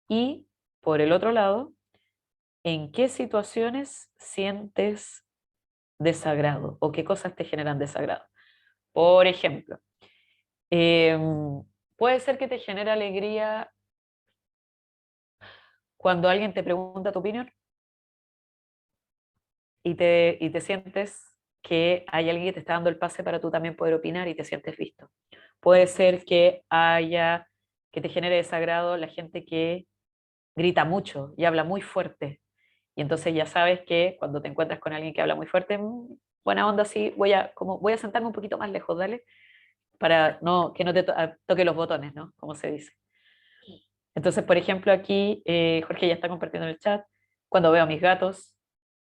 Y, por el otro lado, ¿en qué situaciones sientes desagrado o qué cosas te generan desagrado? Por ejemplo, puede ser que te genere alegría cuando alguien te pregunta tu opinión y te sientes que hay alguien que te está dando el pase para tú también poder opinar y te sientes visto. Puede ser que te genere desagrado la gente que grita mucho y habla muy fuerte. Y entonces ya sabes que cuando te encuentras con alguien que habla muy fuerte, buena onda, sí, voy a sentarme un poquito más lejos, dale, para que no te toque los botones, ¿no? Como se dice. Entonces, por ejemplo, aquí Jorge ya está compartiendo en el chat, cuando veo a mis gatos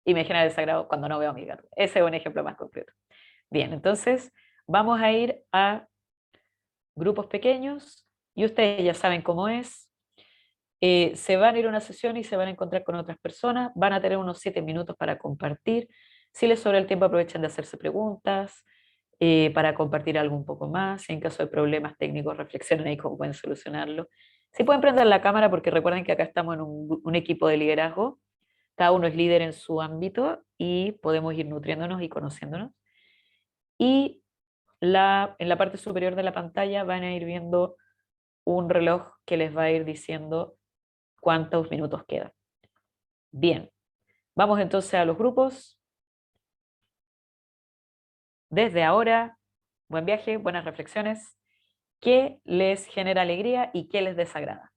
y me genera desagrado cuando no veo a mis gatos. Ese es un ejemplo más concreto. Bien, entonces vamos a ir a grupos pequeños y ustedes ya saben cómo es. Se van a ir a una sesión y se van a encontrar con otras personas, van a tener unos 7 minutos para compartir. Si les sobra el tiempo, aprovechen de hacerse preguntas para compartir algo un poco más. Si en caso de problemas técnicos, reflexionen ahí cómo pueden solucionarlo. Si pueden prender la cámara, porque recuerden que acá estamos en un equipo de liderazgo. Cada uno es líder en su ámbito y podemos ir nutriéndonos y conociéndonos. Y en la parte superior de la pantalla van a ir viendo un reloj que les va a ir diciendo cuántos minutos quedan. Bien, vamos entonces a los grupos. Desde ahora, buen viaje, buenas reflexiones. ¿Qué les genera alegría y qué les desagrada?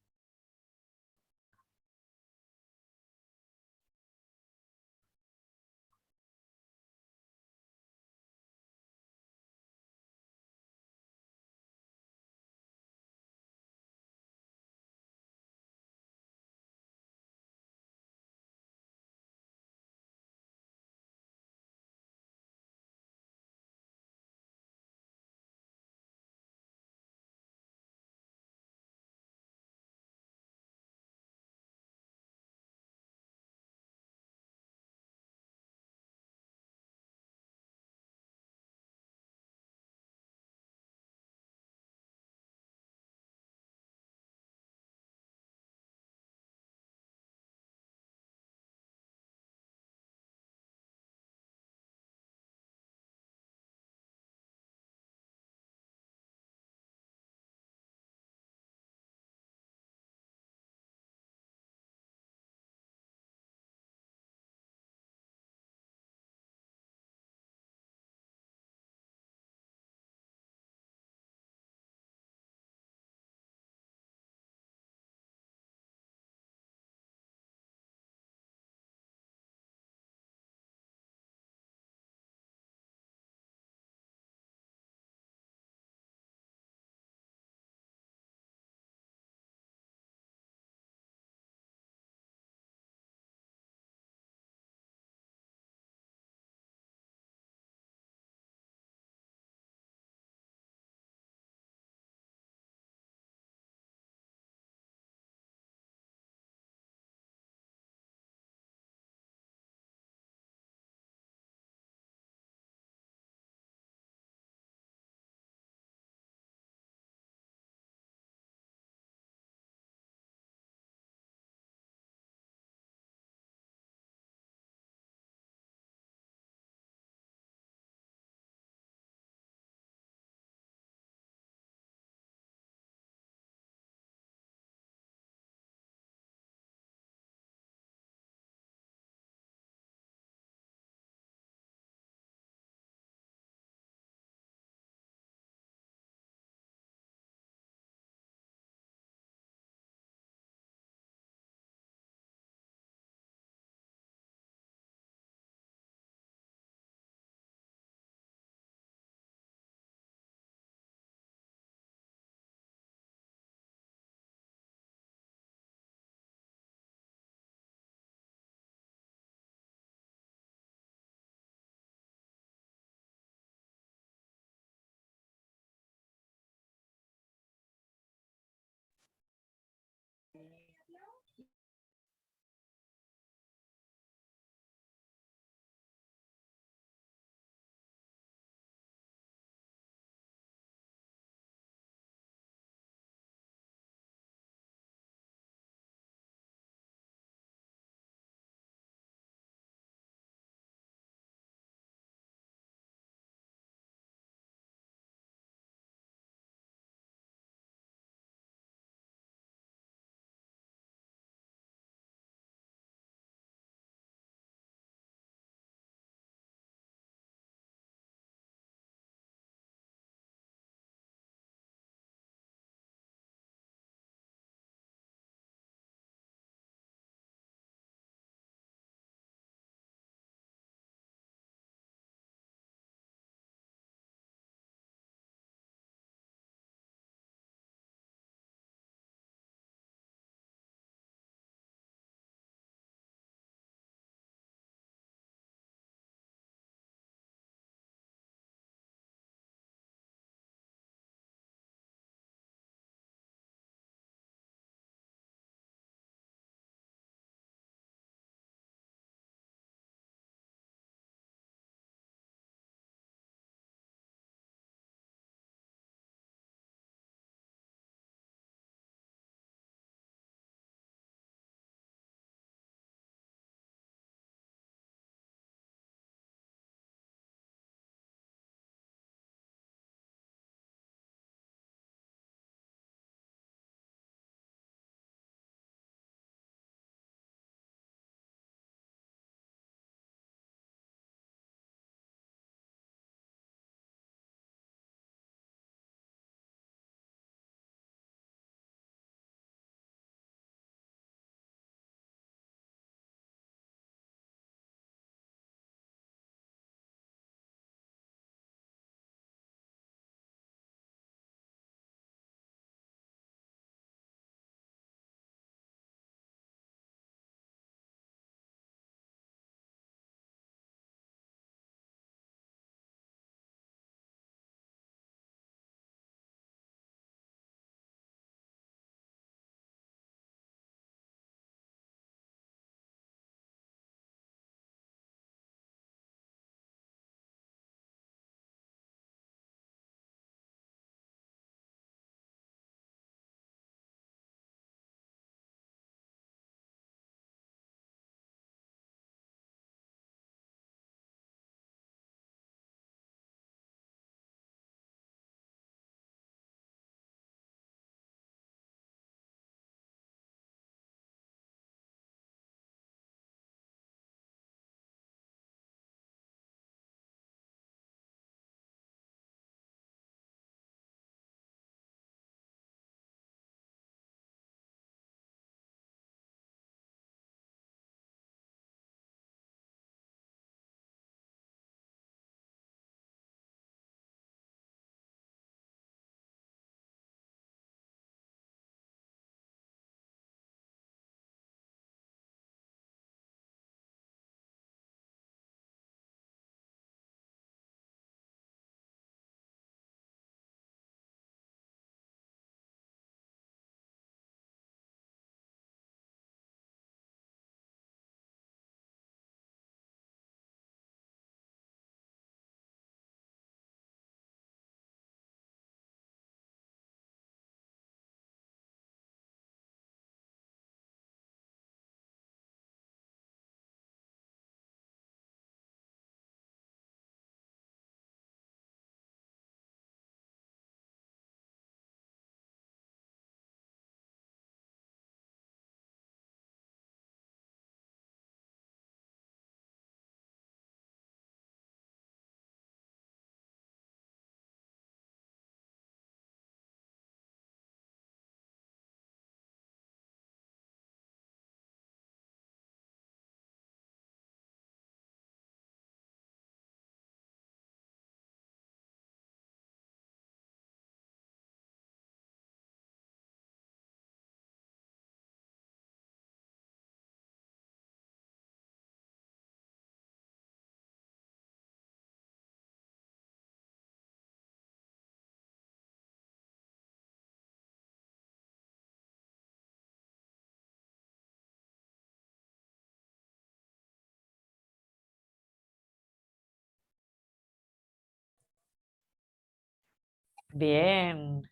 Bien.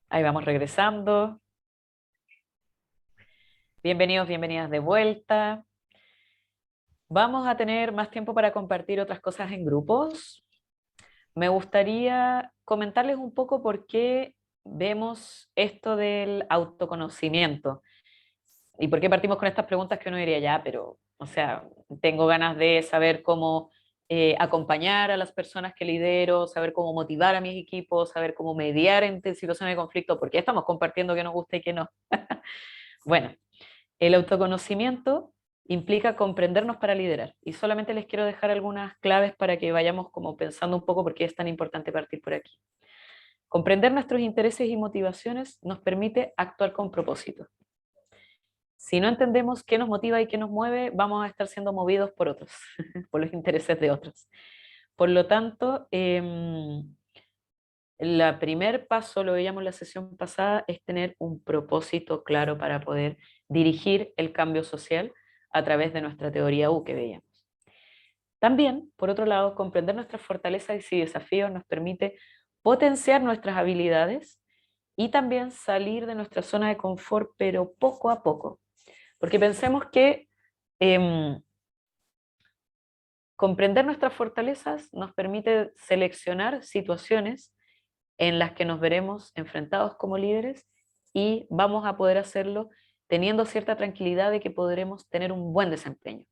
Ahí vamos regresando. Bienvenidos, bienvenidas de vuelta. Vamos a tener más tiempo para compartir otras cosas en grupos. Me gustaría comentarles un poco por qué vemos esto del autoconocimiento y por qué partimos con estas preguntas que uno diría ya, pero, o sea, tengo ganas de saber cómo acompañar a las personas que lidero, saber cómo motivar a mis equipos, saber cómo mediar en situaciones de conflicto, porque estamos compartiendo qué nos gusta y qué no. Bueno, el autoconocimiento implica comprendernos para liderar. Y solamente les quiero dejar algunas claves para que vayamos como pensando un poco por qué es tan importante partir por aquí. Comprender nuestros intereses y motivaciones nos permite actuar con propósito. Si no entendemos qué nos motiva y qué nos mueve, vamos a estar siendo movidos por otros, por los intereses de otros. Por lo tanto, el primer paso, lo veíamos en la sesión pasada, es tener un propósito claro para poder dirigir el cambio social a través de nuestra teoría U que veíamos. También, por otro lado, comprender nuestras fortalezas y desafíos nos permite potenciar nuestras habilidades y también salir de nuestra zona de confort, pero poco a poco. Porque pensemos que comprender nuestras fortalezas nos permite seleccionar situaciones en las que nos veremos enfrentados como líderes y vamos a poder hacerlo teniendo cierta tranquilidad de que podremos tener un buen desempeño.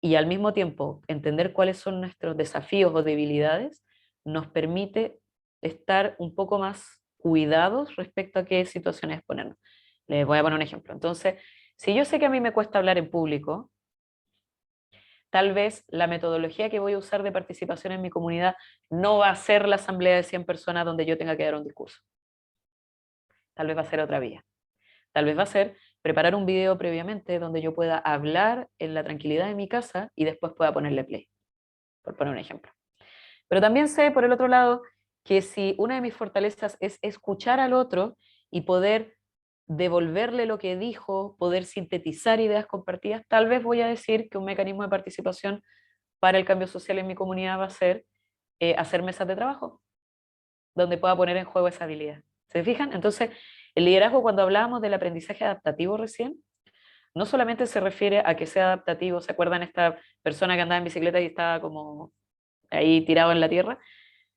Y al mismo tiempo, entender cuáles son nuestros desafíos o debilidades nos permite estar un poco más cuidados respecto a qué situaciones ponernos. Les voy a poner un ejemplo. Entonces, si yo sé que a mí me cuesta hablar en público, tal vez la metodología que voy a usar de participación en mi comunidad no va a ser la asamblea de 100 personas donde yo tenga que dar un discurso. Tal vez va a ser otra vía. Tal vez va a ser preparar un video previamente donde yo pueda hablar en la tranquilidad de mi casa y después pueda ponerle play, por poner un ejemplo. Pero también sé, por el otro lado, que si una de mis fortalezas es escuchar al otro y poder devolverle lo que dijo, poder sintetizar ideas compartidas, tal vez voy a decir que un mecanismo de participación para el cambio social en mi comunidad va a ser hacer mesas de trabajo, donde pueda poner en juego esa habilidad. ¿Se fijan? Entonces, el liderazgo, cuando hablábamos del aprendizaje adaptativo recién, no solamente se refiere a que sea adaptativo, ¿se acuerdan esta persona que andaba en bicicleta y estaba como ahí tirado en la tierra?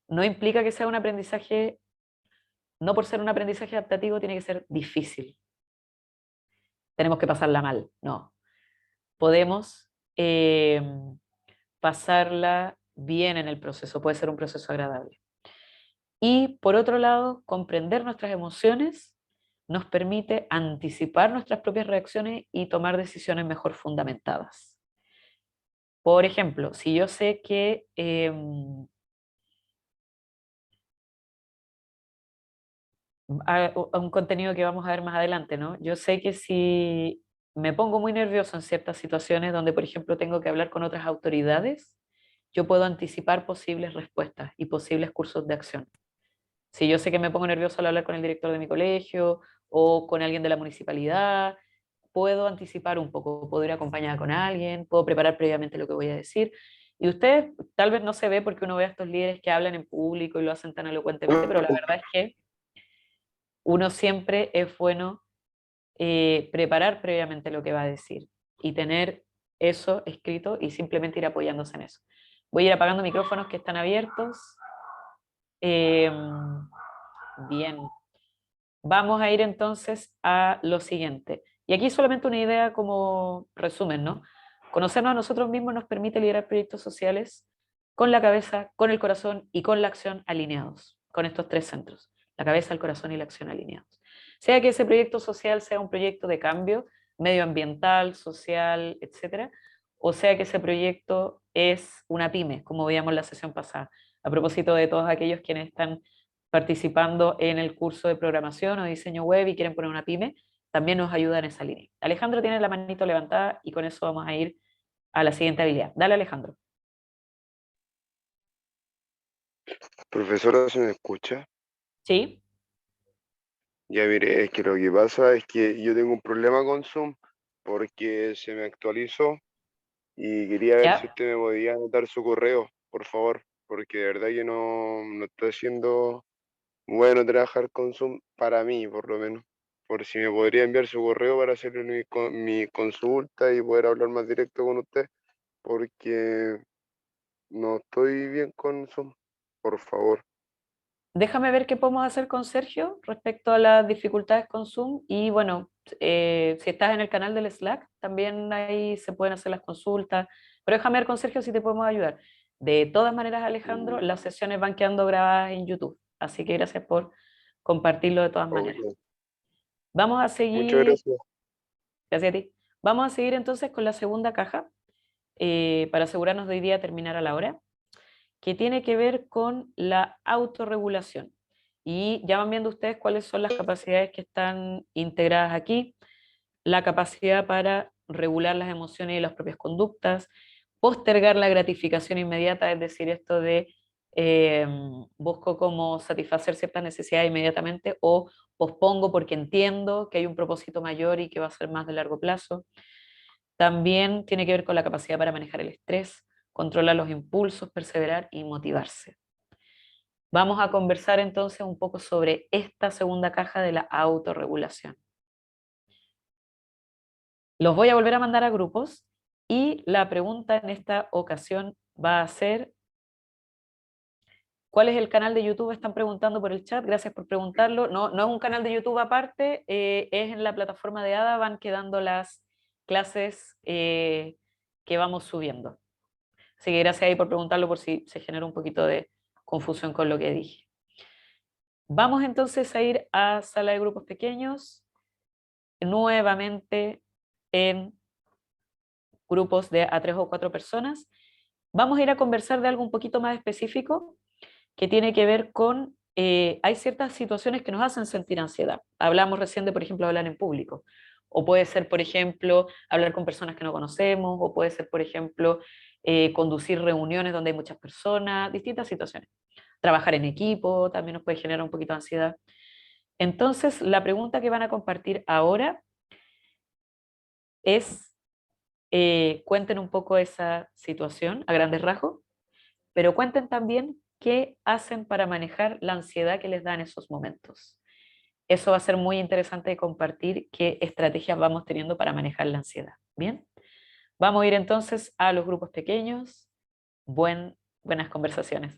No implica que sea un aprendizaje, no por ser un aprendizaje adaptativo tiene que ser difícil. Tenemos que pasarla mal, no. Podemos pasarla bien en el proceso, puede ser un proceso agradable. Y por otro lado, comprender nuestras emociones nos permite anticipar nuestras propias reacciones y tomar decisiones mejor fundamentadas. Por ejemplo, si yo sé que a un contenido que vamos a ver más adelante, ¿no? Yo sé que si me pongo muy nervioso en ciertas situaciones donde, por ejemplo, tengo que hablar con otras autoridades, yo puedo anticipar posibles respuestas y posibles cursos de acción. Si yo sé que me pongo nervioso al hablar con el director de mi colegio o con alguien de la municipalidad, puedo anticipar un poco, puedo ir acompañada con alguien, puedo preparar previamente lo que voy a decir. Y ustedes tal vez no se ve porque uno ve a estos líderes que hablan en público y lo hacen tan elocuentemente, pero la verdad es que uno siempre es bueno preparar previamente lo que va a decir y tener eso escrito y simplemente ir apoyándose en eso. Voy a ir apagando micrófonos que están abiertos. Bien, vamos a ir entonces a lo siguiente. Y aquí solamente una idea como resumen, ¿no? Conocernos a nosotros mismos nos permite liderar proyectos sociales con la cabeza, con el corazón y con la acción alineados, con estos tres centros, la cabeza, el corazón y la acción alineados. Sea que ese proyecto social sea un proyecto de cambio medioambiental, social, etcétera, o sea que ese proyecto es una pyme, como veíamos en la sesión pasada, a propósito de todos aquellos quienes están participando en el curso de programación o diseño web y quieren poner una pyme, también nos ayuda en esa línea. Alejandro tiene la manito levantada y con eso vamos a ir a la siguiente habilidad. Dale, Alejandro. Profesora, ¿se me escucha? ¿Sí? Ya mire, es que lo que pasa es que yo tengo un problema con Zoom porque se me actualizó y quería ver si ¿Ya? usted me podía anotar su correo. por favor, porque de verdad que no está siendo bueno trabajar con Zoom para mí, por lo menos. Por si me podría enviar su correo para hacer mi consulta y poder hablar más directo con usted, porque no estoy bien con Zoom, por favor. Déjame ver qué podemos hacer con Sergio respecto a las dificultades con Zoom y bueno, si estás en el canal del Slack, también ahí se pueden hacer las consultas, pero déjame ver con Sergio si te podemos ayudar. De todas maneras, Alejandro, las sesiones van quedando grabadas en YouTube, así que gracias por compartirlo de todas Ok, maneras. Vamos a muchas seguir, gracias. gracias a ti. Vamos a seguir entonces con la segunda caja para asegurarnos de hoy día terminar a la hora, que tiene que ver con la autorregulación. Y ya van viendo ustedes cuáles son las capacidades que están integradas aquí. La capacidad para regular las emociones y las propias conductas, postergar la gratificación inmediata, es decir, esto de eh, busco cómo satisfacer ciertas necesidades inmediatamente o pospongo porque entiendo que hay un propósito mayor y que va a ser más de largo plazo. También tiene que ver con la capacidad para manejar el estrés, controlar los impulsos, perseverar y motivarse. Vamos a conversar entonces un poco sobre esta segunda caja de la autorregulación. Los voy a volver a mandar a grupos y la pregunta en esta ocasión va a ser, ¿cuál es el canal de YouTube? Están preguntando por el chat, gracias por preguntarlo. No, no es un canal de YouTube aparte, es en la plataforma de ADA, van quedando las clases que vamos subiendo. Así que gracias ahí por preguntarlo por si se genera un poquito de confusión con lo que dije. Vamos entonces a ir a sala de grupos pequeños, nuevamente en grupos de a 3 o 4 personas. Vamos a ir a conversar de algo un poquito más específico que tiene que ver con, hay ciertas situaciones que nos hacen sentir ansiedad. Hablamos recién de, por ejemplo, hablar en público. O puede ser, por ejemplo, hablar con personas que no conocemos, o puede ser, por ejemplo, conducir reuniones donde hay muchas personas, distintas situaciones. Trabajar en equipo también nos puede generar un poquito de ansiedad. Entonces, la pregunta que van a compartir ahora es, cuenten un poco esa situación a grandes rasgos, pero cuenten también qué hacen para manejar la ansiedad que les da en esos momentos. Eso va a ser muy interesante de compartir qué estrategias vamos teniendo para manejar la ansiedad. Bien, vamos a ir entonces a los grupos pequeños. Buenas conversaciones.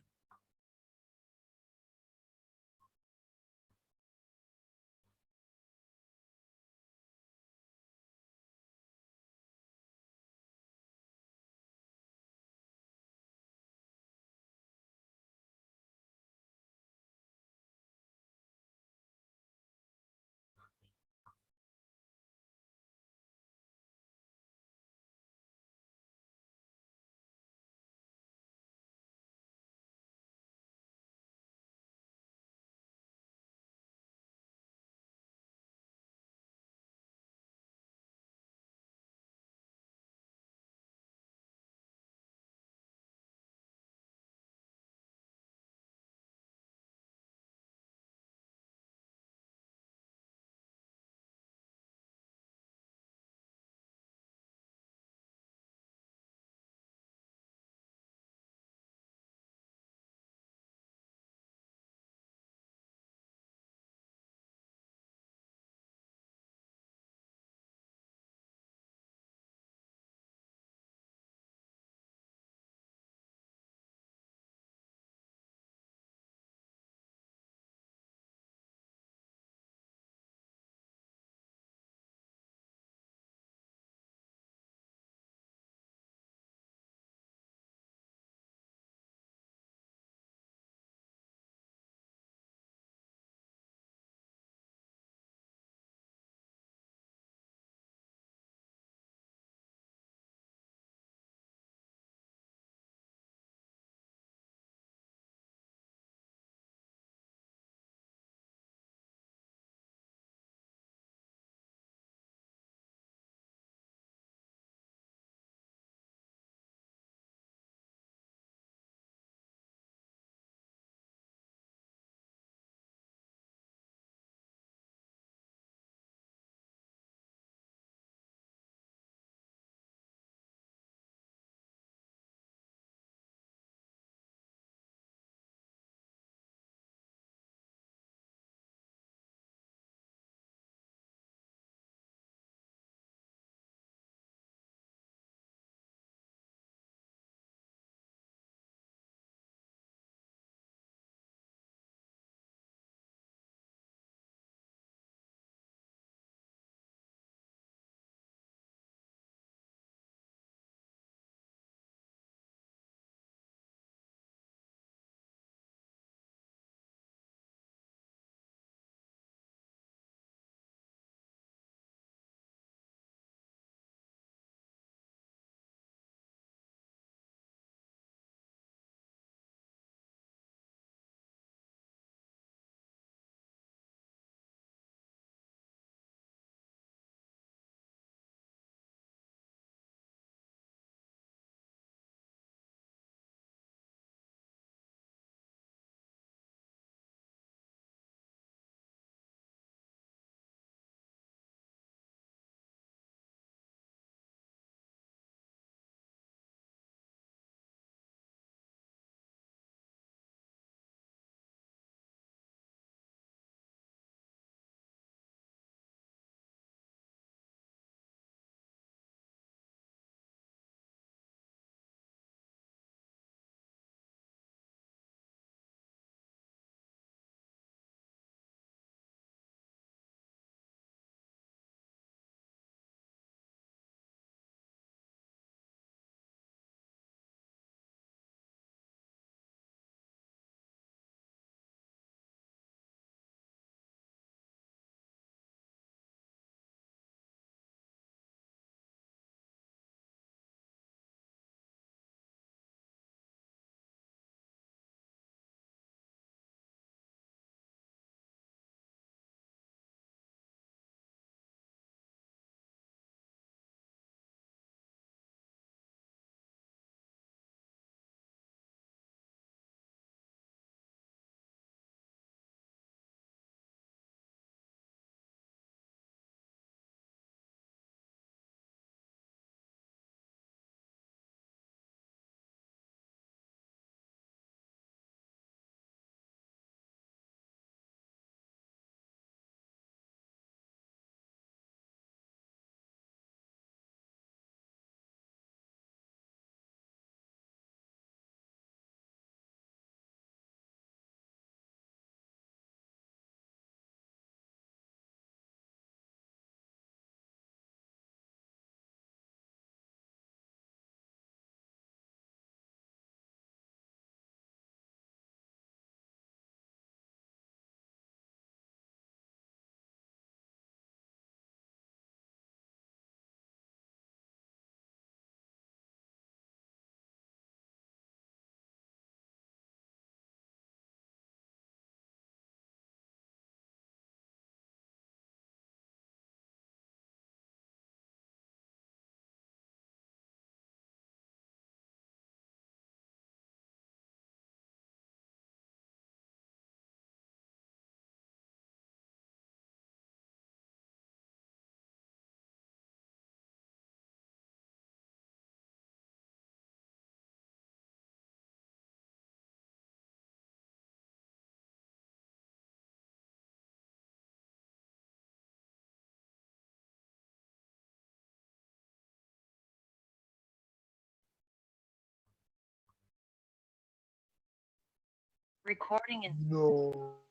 No.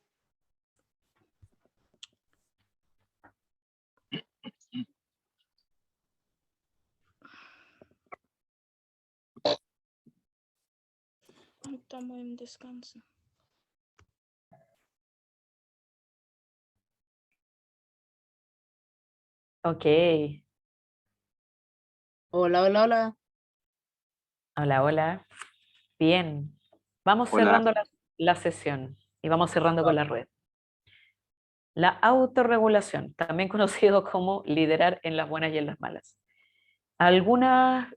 Estamos en descanso. Ok. Hola, hola, hola. Hola, hola. Bien. Vamos Hola. cerrando la sesión y vamos cerrando con la rueda. La autorregulación, también conocido como liderar en las buenas y en las malas. Algunas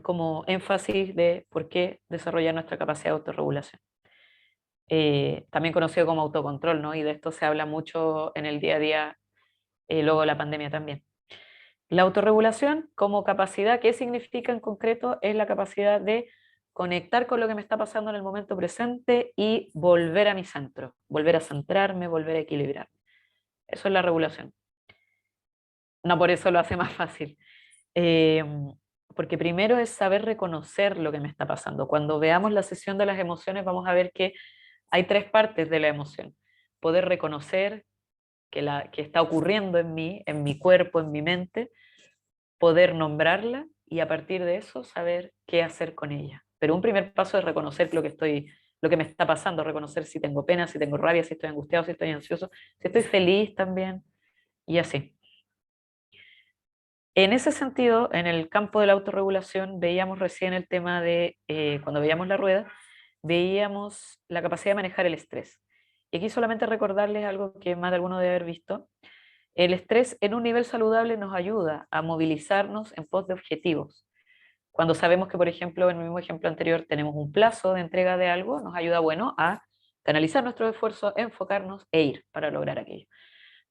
como énfasis de por qué desarrollar nuestra capacidad de autorregulación. También conocido como autocontrol, ¿no? Y de esto se habla mucho en el día a día, luego de la pandemia también. La autorregulación como capacidad, ¿qué significa en concreto? Es la capacidad de conectar con lo que me está pasando en el momento presente y volver a mi centro, volver a centrarme, volver a equilibrar. Eso es la regulación. No por eso lo hace más fácil. Eh, Porque primero es saber reconocer lo que me está pasando. Cuando veamos la sesión de las emociones, vamos a ver que hay tres partes de la emoción. Poder reconocer que está ocurriendo en mi cuerpo, en mi mente, poder nombrarla y a partir de eso saber qué hacer con ella. Pero un primer paso es reconocer lo que me está pasando, reconocer si tengo pena, si tengo rabia, si estoy angustiado, si estoy ansioso, si estoy feliz también, y así. En ese sentido, en el campo de la autorregulación, veíamos recién el tema de, cuando veíamos la rueda, veíamos la capacidad de manejar el estrés. Y aquí solamente recordarles algo que más de alguno debe haber visto. El estrés en un nivel saludable nos ayuda a movilizarnos en pos de objetivos. Cuando sabemos que, por ejemplo, en el mismo ejemplo anterior tenemos un plazo de entrega de algo, nos ayuda, bueno, a canalizar nuestros esfuerzos, enfocarnos e ir para lograr aquello.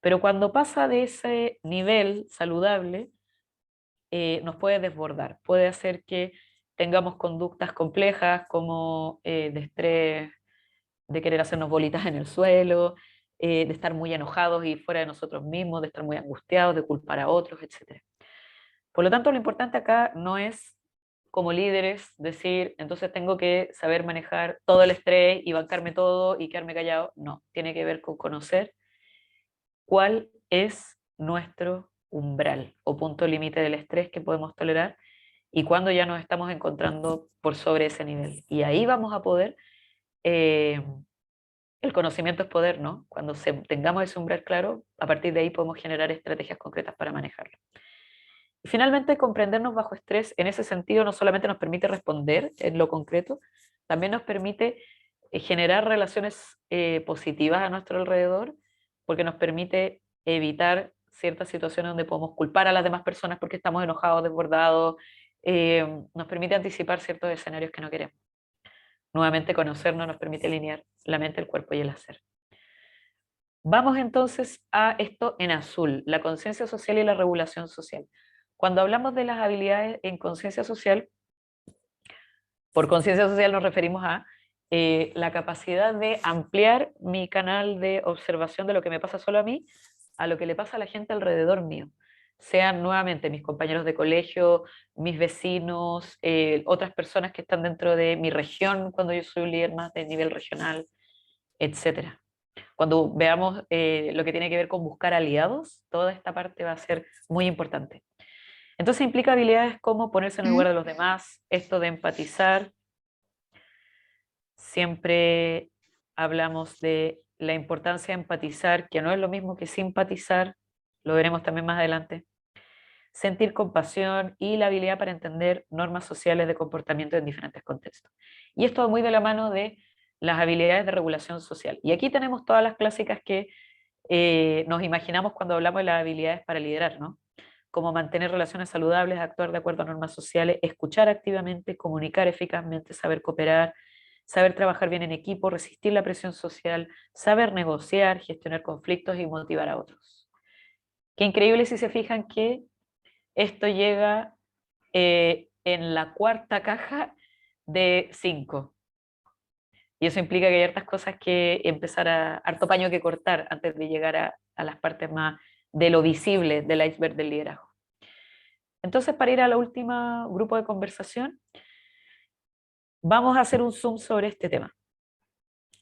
Pero cuando pasa de ese nivel saludable, nos puede desbordar, puede hacer que tengamos conductas complejas como de estrés, de querer hacernos bolitas en el suelo, de estar muy enojados y fuera de nosotros mismos, de estar muy angustiados, de culpar a otros, etc. Por lo tanto, lo importante acá no es como líderes decir, entonces tengo que saber manejar todo el estrés y bancarme todo y quedarme callado. No, tiene que ver con conocer cuál es nuestro umbral o punto límite del estrés que podemos tolerar y cuando ya nos estamos encontrando por sobre ese nivel. Y ahí vamos a poder, el conocimiento es poder, ¿no? Cuando tengamos ese umbral claro, a partir de ahí podemos generar estrategias concretas para manejarlo. Y finalmente, comprendernos bajo estrés en ese sentido no solamente nos permite responder en lo concreto, también nos permite generar relaciones positivas a nuestro alrededor, porque nos permite evitar ciertas situaciones donde podemos culpar a las demás personas porque estamos enojados, desbordados, nos permite anticipar ciertos escenarios que no queremos. Nuevamente, conocernos nos permite alinear la mente, el cuerpo y el hacer. Vamos entonces a esto en azul, la conciencia social y la regulación social. Cuando hablamos de las habilidades en conciencia social, por conciencia social nos referimos a la capacidad de ampliar mi canal de observación de lo que me pasa solo a mí, a lo que le pasa a la gente alrededor mío. Sean nuevamente mis compañeros de colegio, mis vecinos, otras personas que están dentro de mi región, cuando yo soy un líder más de nivel regional, etcétera. Cuando veamos lo que tiene que ver con buscar aliados, toda esta parte va a ser muy importante. Entonces implica habilidades como ponerse en el lugar de los demás, esto de empatizar. Siempre hablamos de la importancia de empatizar, que no es lo mismo que simpatizar, lo veremos también más adelante. Sentir compasión y la habilidad para entender normas sociales de comportamiento en diferentes contextos. Y esto va muy de la mano de las habilidades de regulación social. Y aquí tenemos todas las clásicas que nos imaginamos cuando hablamos de las habilidades para liderar, ¿no? Como mantener relaciones saludables, actuar de acuerdo a normas sociales, escuchar activamente, comunicar eficazmente, saber cooperar, saber trabajar bien en equipo, resistir la presión social, saber negociar, gestionar conflictos y motivar a otros. Qué increíble si se fijan que esto llega en la cuarta caja de 5. Y eso implica que hay hartas cosas que empezar harto paño que cortar antes de llegar a las partes más de lo visible del iceberg del liderazgo. Entonces, para ir a la última grupo de conversación, vamos a hacer un zoom sobre este tema.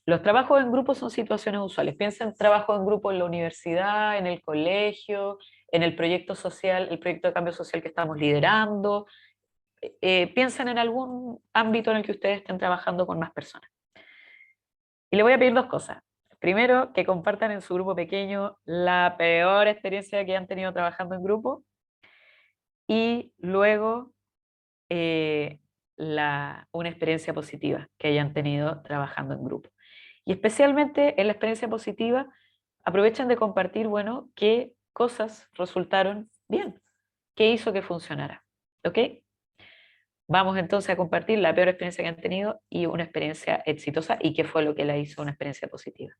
Los trabajos en grupo son situaciones usuales. Piensa en trabajo en grupo en la universidad, en el colegio, en el proyecto social, el proyecto de cambio social que estamos liderando. Piensen en algún ámbito en el que ustedes estén trabajando con más personas. Y le voy a pedir dos cosas. Primero, que compartan en su grupo pequeño la peor experiencia que han tenido trabajando en grupo. Y luego, una experiencia positiva que hayan tenido trabajando en grupo. Y especialmente en la experiencia positiva, aprovechen de compartir, bueno, qué cosas resultaron bien, qué hizo que funcionara. ¿Ok? Vamos entonces a compartir la peor experiencia que han tenido y una experiencia exitosa y qué fue lo que la hizo una experiencia positiva.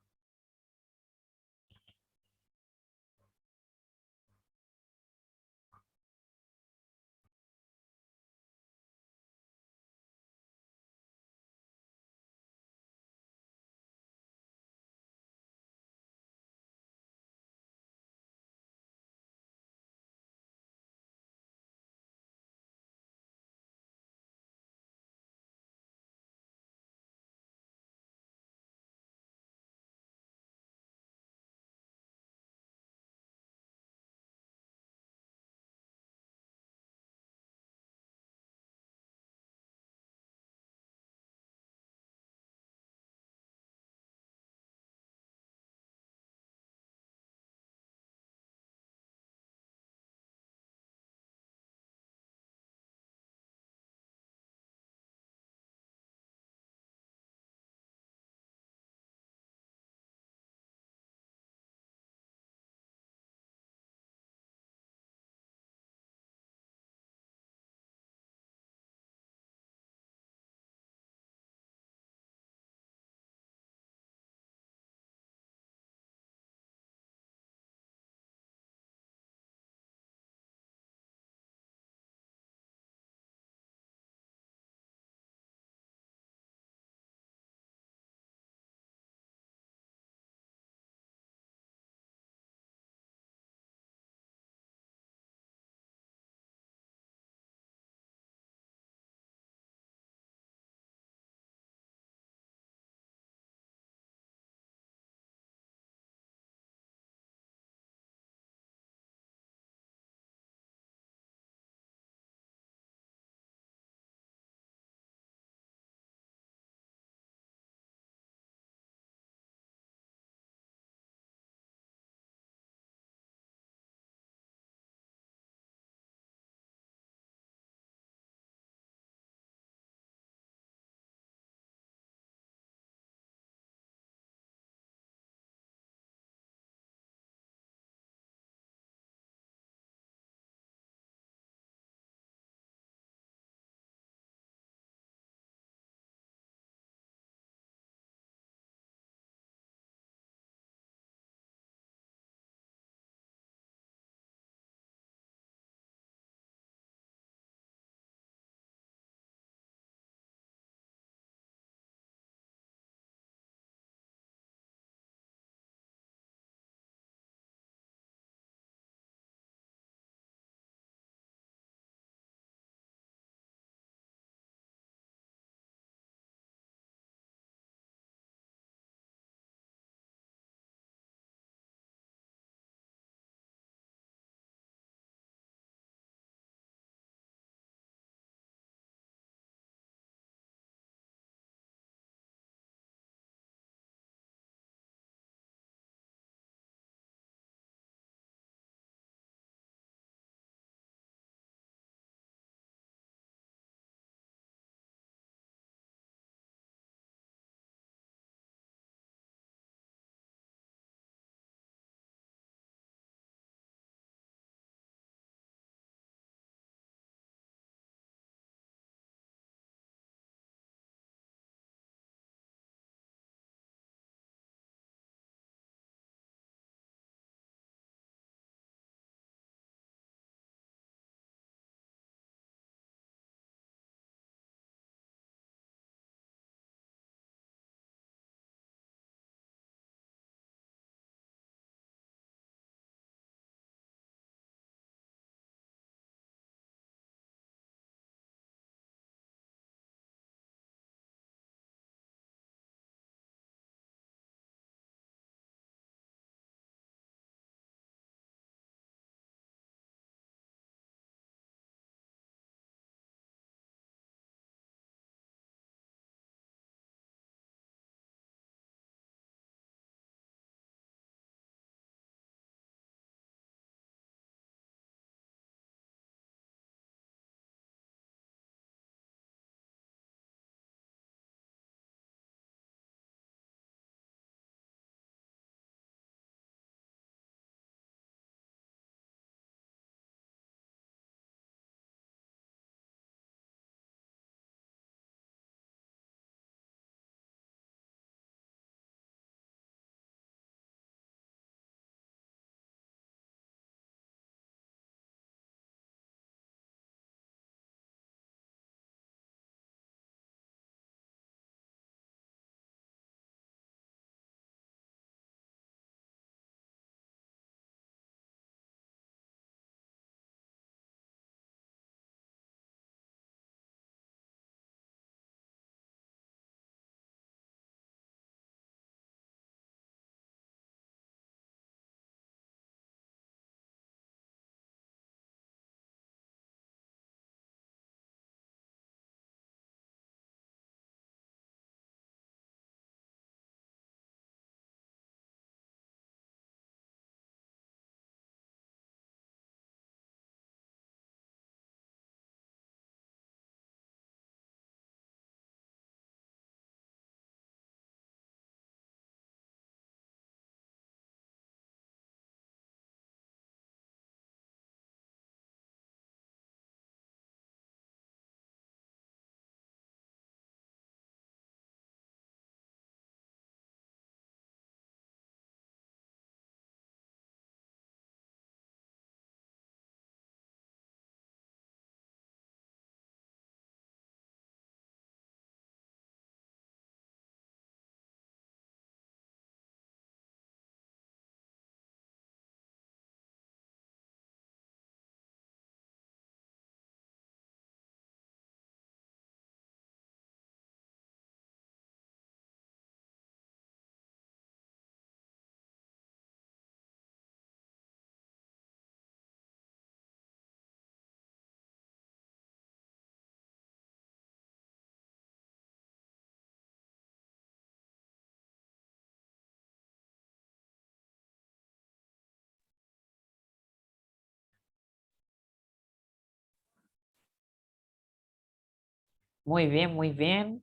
Muy bien, muy bien.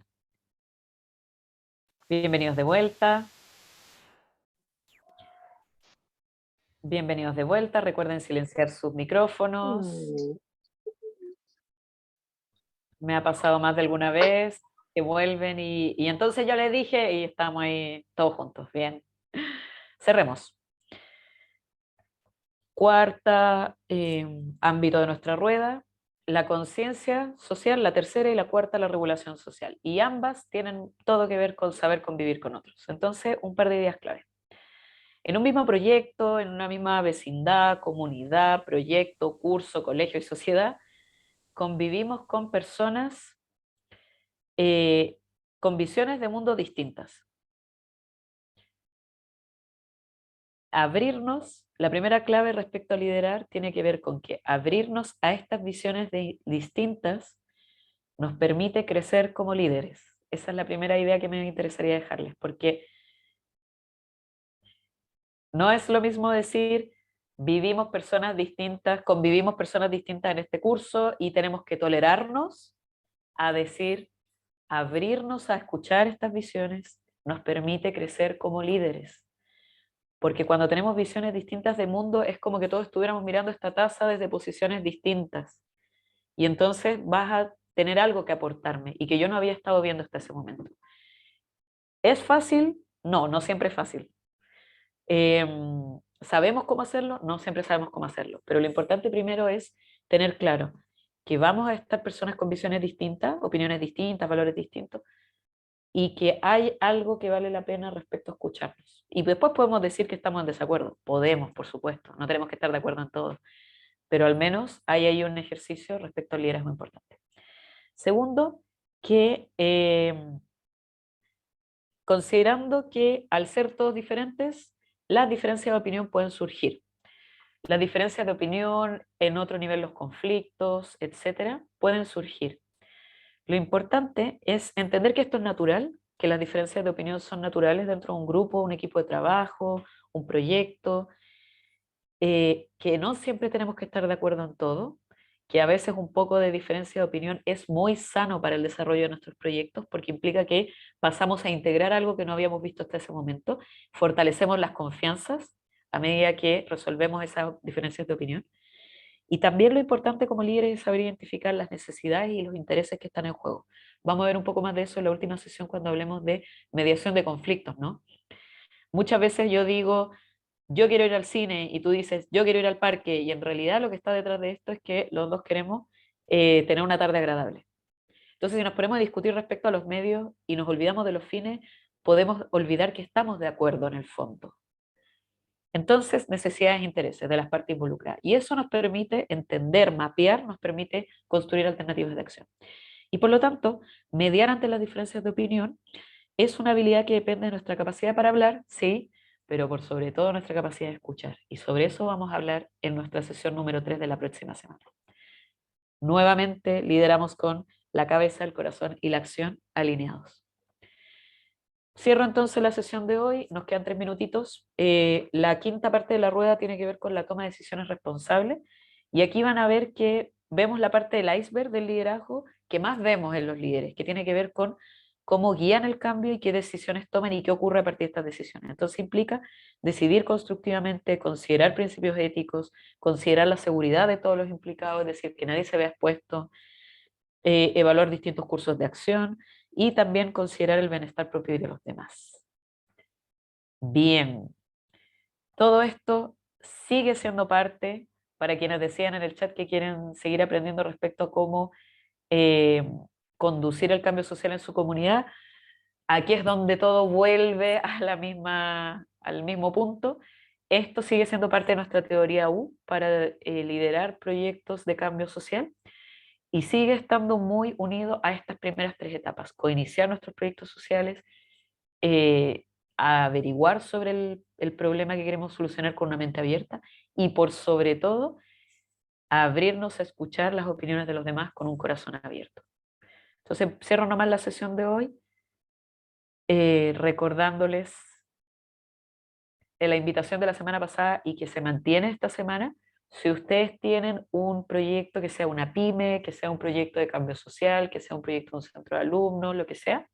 Bienvenidos de vuelta. Bienvenidos de vuelta. Recuerden silenciar sus micrófonos. Me ha pasado más de alguna vez que vuelven y entonces yo les dije y estamos ahí todos juntos. Bien. Cerremos. Cuarta ámbito de nuestra rueda, la conciencia social, la tercera, y la cuarta, la regulación social. Y ambas tienen todo que ver con saber convivir con otros. Entonces, un par de ideas clave. En un mismo proyecto, en una misma vecindad, comunidad, proyecto, curso, colegio y sociedad, convivimos con personas con visiones de mundo distintas. Abrirnos, la primera clave respecto a liderar tiene que ver con que abrirnos a estas visiones distintas nos permite crecer como líderes. Esa es la primera idea que me interesaría dejarles, porque no es lo mismo decir vivimos personas distintas, convivimos personas distintas en este curso y tenemos que tolerarnos, a decir abrirnos a escuchar estas visiones nos permite crecer como líderes. Porque cuando tenemos visiones distintas de mundo es como que todos estuviéramos mirando esta taza desde posiciones distintas. Y entonces vas a tener algo que aportarme y que yo no había estado viendo hasta ese momento. ¿Es fácil? No, no siempre es fácil. ¿Sabemos cómo hacerlo? No siempre sabemos cómo hacerlo. Pero lo importante primero es tener claro que vamos a estar personas con visiones distintas, opiniones distintas, valores distintos, y que hay algo que vale la pena respecto a escucharnos. Y después podemos decir que estamos en desacuerdo. Podemos, por supuesto, no tenemos que estar de acuerdo en todo, pero al menos hay ahí un ejercicio respecto al liderazgo importante. Segundo, que considerando que al ser todos diferentes, las diferencias de opinión pueden surgir. Las diferencias de opinión, en otro nivel los conflictos, etcétera, pueden surgir. Lo importante es entender que esto es natural, que las diferencias de opinión son naturales dentro de un grupo, un equipo de trabajo, un proyecto, que no siempre tenemos que estar de acuerdo en todo, que a veces un poco de diferencia de opinión es muy sano para el desarrollo de nuestros proyectos porque implica que pasamos a integrar algo que no habíamos visto hasta ese momento, fortalecemos las confianzas a medida que resolvemos esas diferencias de opinión. Y también lo importante como líderes es saber identificar las necesidades y los intereses que están en juego. Vamos a ver un poco más de eso en la última sesión cuando hablemos de mediación de conflictos, ¿no? Muchas veces yo digo, yo quiero ir al cine y tú dices, yo quiero ir al parque y en realidad lo que está detrás de esto es que los dos queremos tener una tarde agradable. Entonces, si nos ponemos a discutir respecto a los medios y nos olvidamos de los fines, podemos olvidar que estamos de acuerdo en el fondo. Entonces, necesidades e intereses de las partes involucradas. Y eso nos permite entender, mapear, nos permite construir alternativas de acción. Y por lo tanto, mediar ante las diferencias de opinión es una habilidad que depende de nuestra capacidad para hablar, sí, pero por sobre todo nuestra capacidad de escuchar. Y sobre eso vamos a hablar en nuestra sesión número 3 de la próxima semana. Nuevamente lideramos con la cabeza, el corazón y la acción alineados. Cierro entonces la sesión de hoy, nos quedan 3 minutitos. La quinta parte de la rueda tiene que ver con la toma de decisiones responsables y aquí van a ver que vemos la parte del iceberg del liderazgo que más vemos en los líderes, que tiene que ver con cómo guían el cambio y qué decisiones toman y qué ocurre a partir de estas decisiones. Entonces implica decidir constructivamente, considerar principios éticos, considerar la seguridad de todos los implicados, es decir, que nadie se vea expuesto, evaluar distintos cursos de acción y también considerar el bienestar propio y de los demás. Bien, todo esto sigue siendo parte, para quienes decían en el chat que quieren seguir aprendiendo respecto a cómo conducir el cambio social en su comunidad. Aquí es donde todo vuelve a al mismo punto. Esto sigue siendo parte de nuestra teoría U para liderar proyectos de cambio social y sigue estando muy unido a estas primeras 3 etapas: coiniciar nuestros proyectos sociales, a averiguar sobre el problema que queremos solucionar con una mente abierta y por sobre todo a abrirnos a escuchar las opiniones de los demás con un corazón abierto. Entonces cierro nomás la sesión de hoy recordándoles la invitación de la semana pasada y que se mantiene esta semana Si ustedes tienen un proyecto que sea una pyme, que sea un proyecto de cambio social, que sea un proyecto de un centro de alumnos, lo que sea,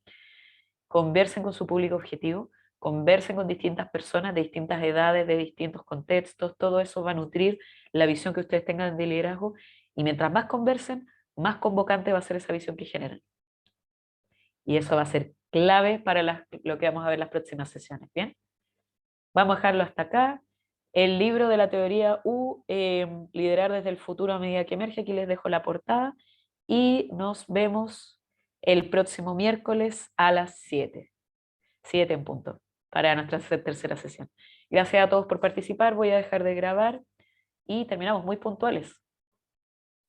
conversen con su público objetivo, conversen con distintas personas de distintas edades, de distintos contextos, todo eso va a nutrir la visión que ustedes tengan de liderazgo y mientras más conversen, más convocante va a ser esa visión que generan. Y eso va a ser clave para lo que vamos a ver en las próximas sesiones, ¿bien? Vamos a dejarlo hasta acá. El libro de la teoría U, Liderar desde el futuro a medida que emerge, aquí les dejo la portada y nos vemos el próximo miércoles a las 7 en punto, para nuestra tercera sesión. Gracias a todos por participar, voy a dejar de grabar y terminamos muy puntuales.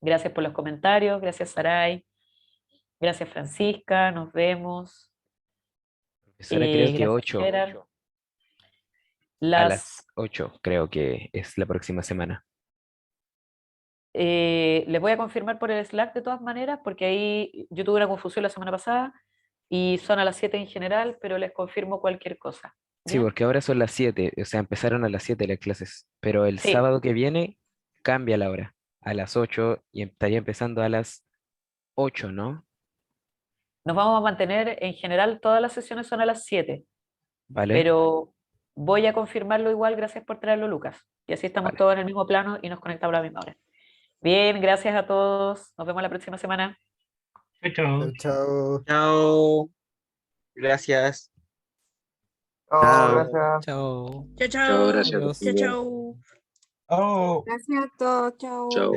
Gracias por los comentarios, gracias Saray, gracias Francisca, nos vemos. Profesora, creo que Gracias 8, Gerard. a Las las 8 creo que es la próxima semana. les voy a confirmar por el Slack de todas maneras, porque ahí yo tuve una confusión la semana pasada y son a las 7 en general, pero les confirmo cualquier cosa. Sí, ¿Bien? porque ahora son las 7, o sea, empezaron a las 7 las clases, pero el Sí, sábado que viene cambia la hora, a las 8 y estaría empezando a las 8, ¿no? nos vamos a mantener, en general todas las sesiones son a las 7, ¿Vale? pero voy a confirmarlo igual, gracias por traerlo Lucas. Y así estamos Vale. todos en el mismo plano y nos conectamos a la misma hora. Bien, gracias a todos, nos vemos la próxima semana. Chao. Chao. Chao. Gracias. Oh, Chao. gracias. Chao. Chao, Chao, chao. gracias. Adiós. Chao, chao. Chao. Gracias a todos. Chao. Chao.